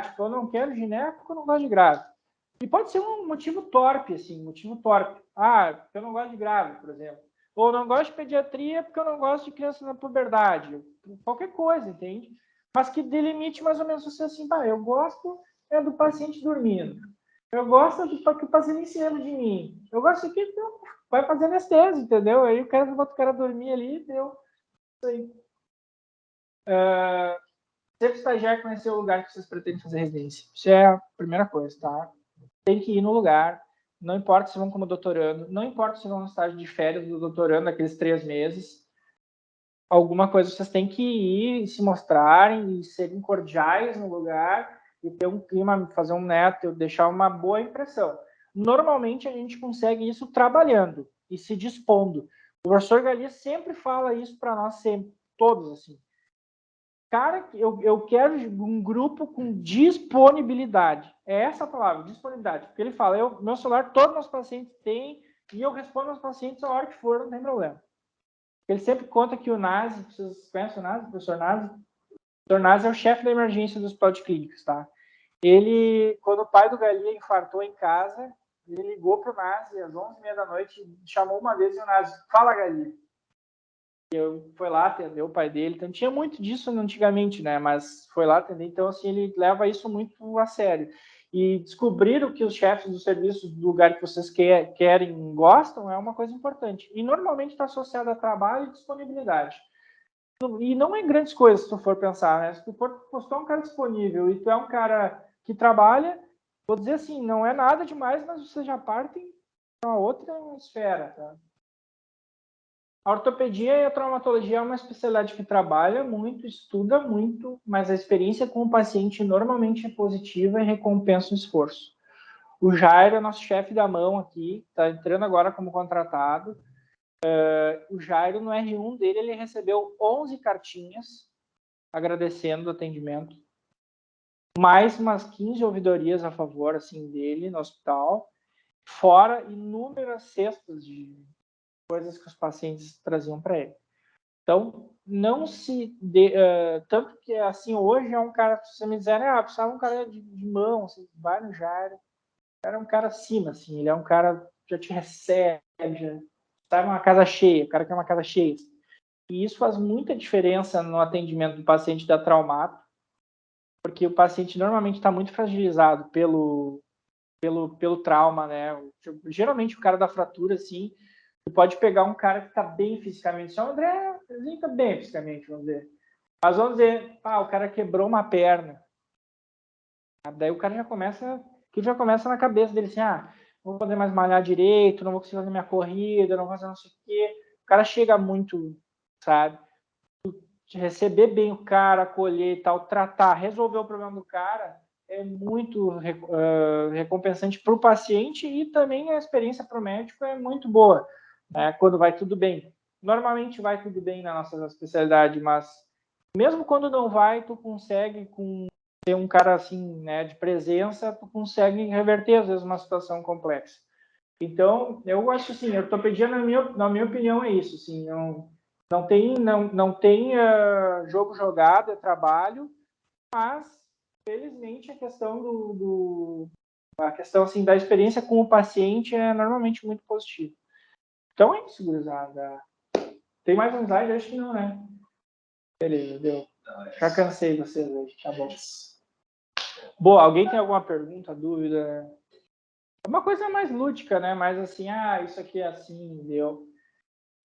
Tipo, eu não quero gineco porque eu não gosto de grávida. E pode ser um motivo torpe, assim, porque eu não gosto de grávida, por exemplo. Ou não gosto de pediatria porque eu não gosto de criança na puberdade. Qualquer coisa, entende? Mas que delimite mais ou menos você assim, eu gosto do paciente dormindo. Eu gosto que o paciente ensina de mim. Eu gosto que vai fazer anestesia, entendeu? Aí o cara bota o cara dormir ali, deu. Isso aí. Sempre estagiário conhecer o lugar que vocês pretendem fazer residência. Isso é a primeira coisa, tá? Tem que ir no lugar, não importa se vão como doutorando, não importa se vão no estágio de férias do doutorando, aqueles 3 meses, alguma coisa vocês têm que ir e se mostrarem e serem cordiais no lugar e ter um clima, fazer um neto, deixar uma boa impressão. Normalmente a gente consegue isso trabalhando e se dispondo. O professor Galia sempre fala isso para nós, sempre, todos assim. Cara, eu quero um grupo com disponibilidade. É essa a palavra, disponibilidade. Porque ele fala, meu celular, todos os meus pacientes têm, e eu respondo aos pacientes a hora que for, não tem problema. Ele sempre conta que o Nazi, vocês conhecem o Nazi, o professor Nazi? O professor Nazi é o chefe da emergência do hospital de clínicas, tá? Ele, quando o pai do Galia infartou em casa, ele ligou para o Nazi às 11h30 da noite, chamou uma vez e o Nazi, fala, Galia. Eu foi lá atender o pai dele, então tinha muito disso antigamente, né? Mas foi lá atender, então assim ele leva isso muito a sério. E descobrir o que os chefes dos serviços do lugar que vocês querem gostam é uma coisa importante. E normalmente está associado a trabalho e disponibilidade. E não é grandes coisas se tu for pensar, né? Se tu for postar um cara disponível e tu é um cara que trabalha, vou dizer assim, não é nada demais, mas vocês já partem para uma outra esfera, tá? A ortopedia e a traumatologia é uma especialidade que trabalha muito, estuda muito, mas a experiência com o paciente normalmente é positiva e recompensa o esforço. O Jairo é nosso chefe da mão aqui, está entrando agora como contratado. O Jairo, no R1 dele, ele recebeu 11 cartinhas agradecendo o atendimento, mais umas 15 ouvidorias a favor assim, dele no hospital, fora inúmeras cestas de coisas que os pacientes traziam para ele. Então, não se... tanto que, assim, hoje é um cara... Se você me disser, precisava um cara de mão, assim, vai no Jairo. Era um cara acima, assim. Ele é um cara que já te recebe, já está numa casa cheia. O cara quer uma casa cheia. E isso faz muita diferença no atendimento do paciente da traumato, porque o paciente normalmente está muito fragilizado pelo trauma, né? Geralmente o cara da fratura, assim, tu pode pegar um cara que está bem fisicamente. Só o André, ele está bem fisicamente, vamos dizer. Mas vamos dizer, o cara quebrou uma perna. Daí o cara já começa na cabeça dele assim, não vou poder mais malhar direito, não vou conseguir fazer minha corrida, não vou fazer não sei o quê. O cara chega muito, sabe? De receber bem o cara, acolher e tal, tratar, resolver o problema do cara, é muito recompensante para o paciente e também a experiência para o médico é muito boa, né, quando vai tudo bem. Normalmente vai tudo bem na nossa especialidade, mas mesmo quando não vai, tu consegue, ter um cara assim, né, de presença, tu consegue reverter às vezes uma situação complexa. Então, eu acho assim, a ortopedia, na minha opinião, é isso, assim, não tem jogo jogado, é trabalho, mas felizmente a questão a questão assim da experiência com o paciente é normalmente muito positiva. Então é isso, gurizada. Tem mais um slide? Acho que não, né? Beleza, deu. Já cansei vocês hoje, tá bom. Boa, alguém tem alguma pergunta, dúvida? É uma coisa mais lúdica, né? Mais assim, isso aqui é assim, deu.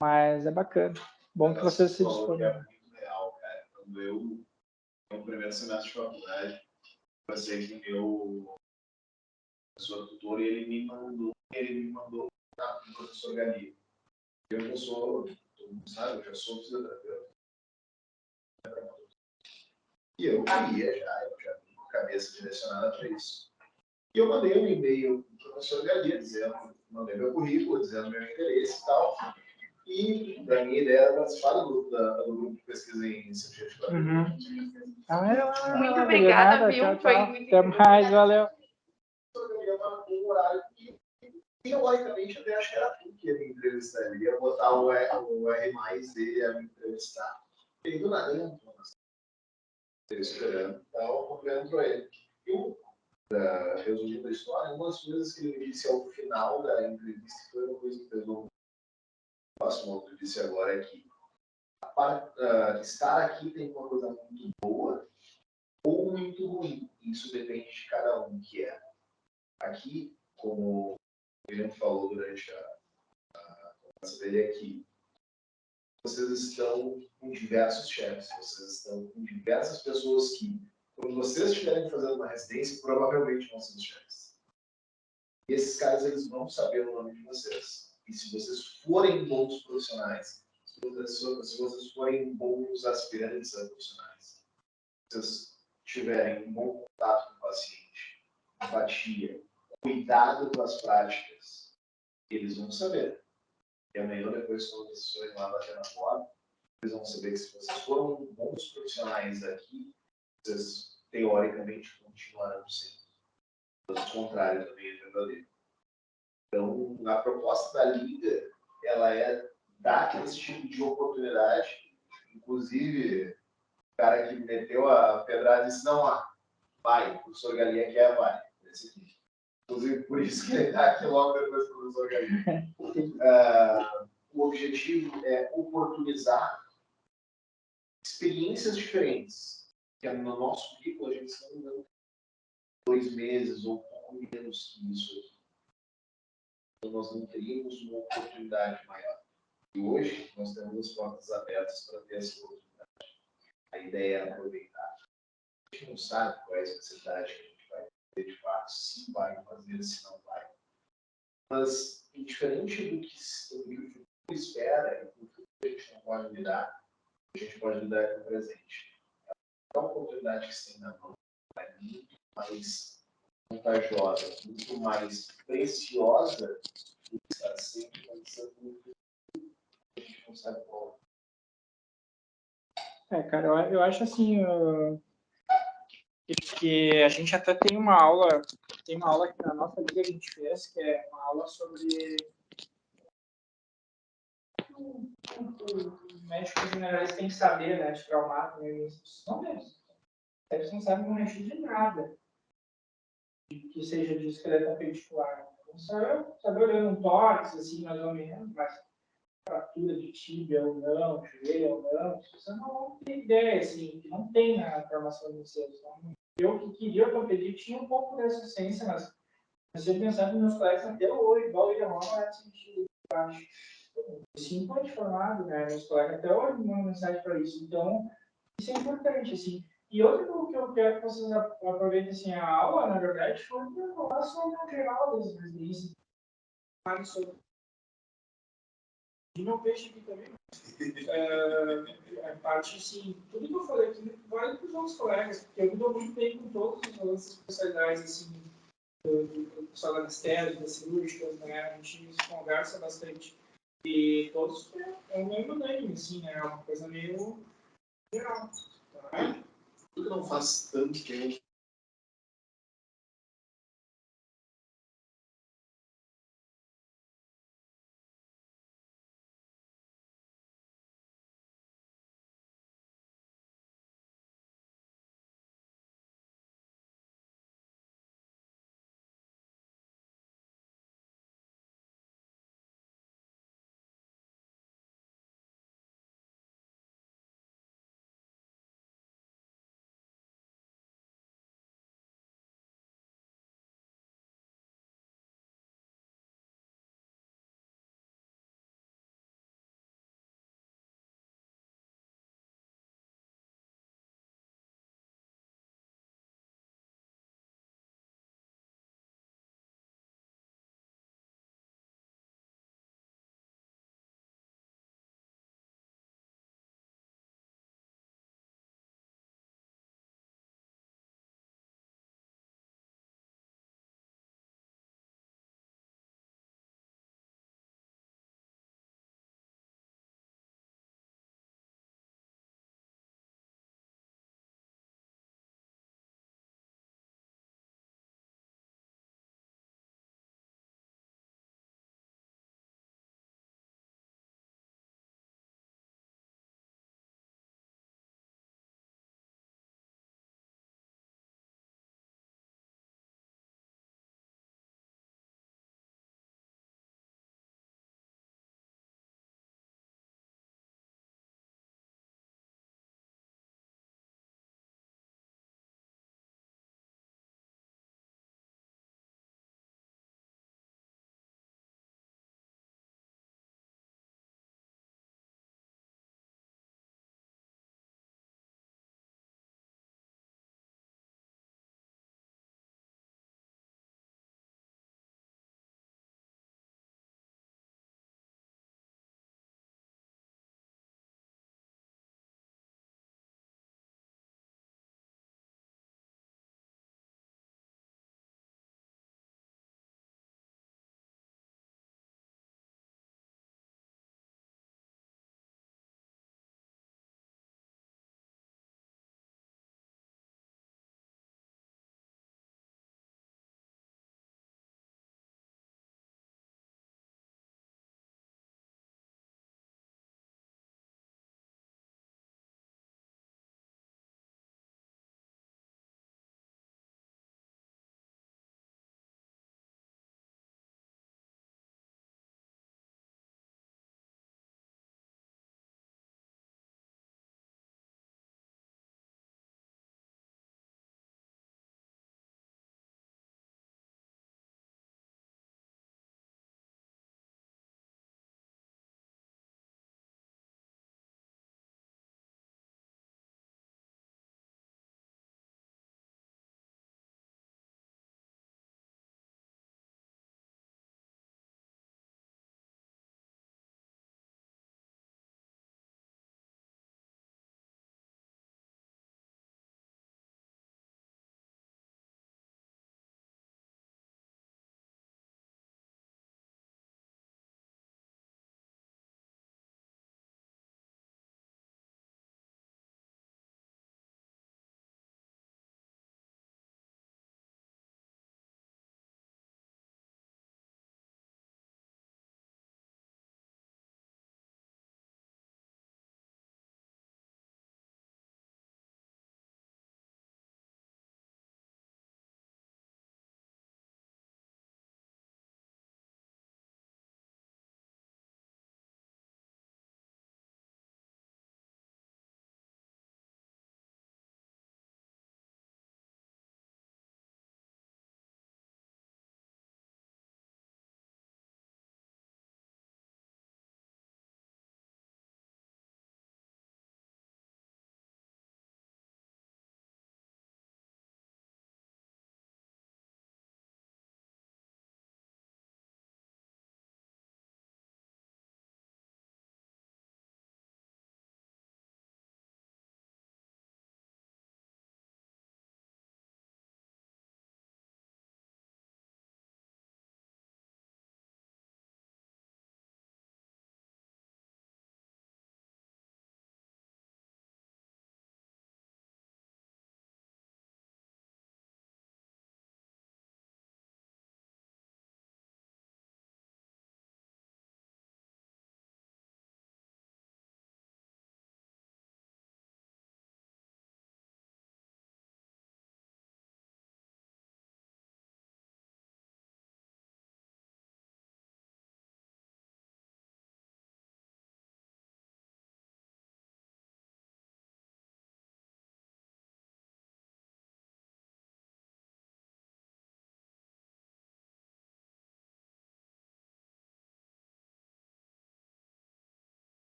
Mas é bacana. Bom que vocês se dispõem. É muito real, cara. Quando eu, no primeiro semestre de faculdade, passei com o meu professor tutor e ele me mandou para o professor Galia. Eu já sou, todo mundo sabe, eu já sou fisioterapeuta. E eu já vim com a cabeça direcionada para isso. E eu mandei um e-mail para o professor Galia, mandei meu currículo, dizendo meu interesse e tal. E a minha ideia era participar do grupo de pesquisa em cirurgia de Muito obrigada, viu? Tchau. Até mais, valeu. Um horário que, teoricamente, eu acho que era tu que ia me entrevistar. Ele ia botar o R mais dele ia me entrevistar. E do nada ele entrou. Ele esperando, estava confiando para ele. E resumindo a história, uma das coisas que ele me disse ao final da entrevista foi uma coisa que pesou. O próximo que eu disse agora é que estar aqui tem uma coisa muito boa ou muito ruim. Isso depende de cada um, que é. Aqui, como o William falou durante a conversa dele aqui, vocês estão com diversos chefes, vocês estão com diversas pessoas que, quando vocês estiverem fazendo uma residência, provavelmente vão ser os chefes. E esses caras, eles vão saber o nome de vocês. E se vocês forem bons profissionais, se vocês forem bons aspirantes a profissionais, se vocês tiverem um bom contato com o paciente, empatia, cuidado com as práticas, eles vão saber. E amanhã, depois, quando vocês forem lá bater na porta, eles vão saber que se vocês foram bons profissionais aqui, vocês, teoricamente, continuarão sendo. O contrário também é verdadeiro. Então, a proposta da Liga, ela é dar esse tipo de oportunidade. Inclusive, o cara que meteu a pedrada disse, não, vai, o professor Galinha quer vai. Esse aqui. Inclusive, por isso que ele está aqui logo depois do professor Galinha. O objetivo é oportunizar experiências diferentes. Porque no nosso currículo, a gente não 2 meses ou pouco menos que isso aqui. Então, nós não teríamos uma oportunidade maior. E hoje, nós temos as portas abertas para ter essa oportunidade. A ideia é aproveitar. A gente não sabe qual é a especialidade que a gente vai fazer de fato, se vai fazer, se não vai. Mas, diferente do que o futuro espera, e do que a gente não pode lidar, a gente pode lidar com o presente. A oportunidade que se tem na mão é muito mais vantajosa, muito mais preciosa do que estar sempre pensando no futuro. A gente não sabe qual. Cara, eu acho assim que a gente até tem uma aula aqui na nossa liga que a gente fez, que é uma aula sobre o médico generalista tem que saber, né, de traumato, né, não mesmo. Eles não sabem não mexer de nada que seja de esqueleto appendicular. Então, sabe olhando um tórax, assim, mais ou menos, mas fratura de tíbia ou não, joelho ou não, você não tem ideia, assim, que não tem na formação de vocês. Então, eu que queria ortopedia tinha um pouco dessa essência, mas você pensar que meus colegas até hoje, igual o William Roman, era sentido baixo. Sim, pode formado, né? Meus colegas até hoje me mandam mensagem para isso. Então, isso é importante, assim. E outra que eu quero que vocês aproveitem, assim, a aula, na verdade, foi para falar sobre o geral das residências. Sobre e meu peixe aqui também. A parte, assim, tudo que eu falei aqui vale para os outros colegas, porque eu me dou muito bem com todas as outras especialidades, assim, do pessoal da anestésia, das cirúrgicas, né? A gente conversa bastante. E todos é meio unânime, assim, né? É uma coisa meio geral. Tá? Tudo que não faz tanto tempo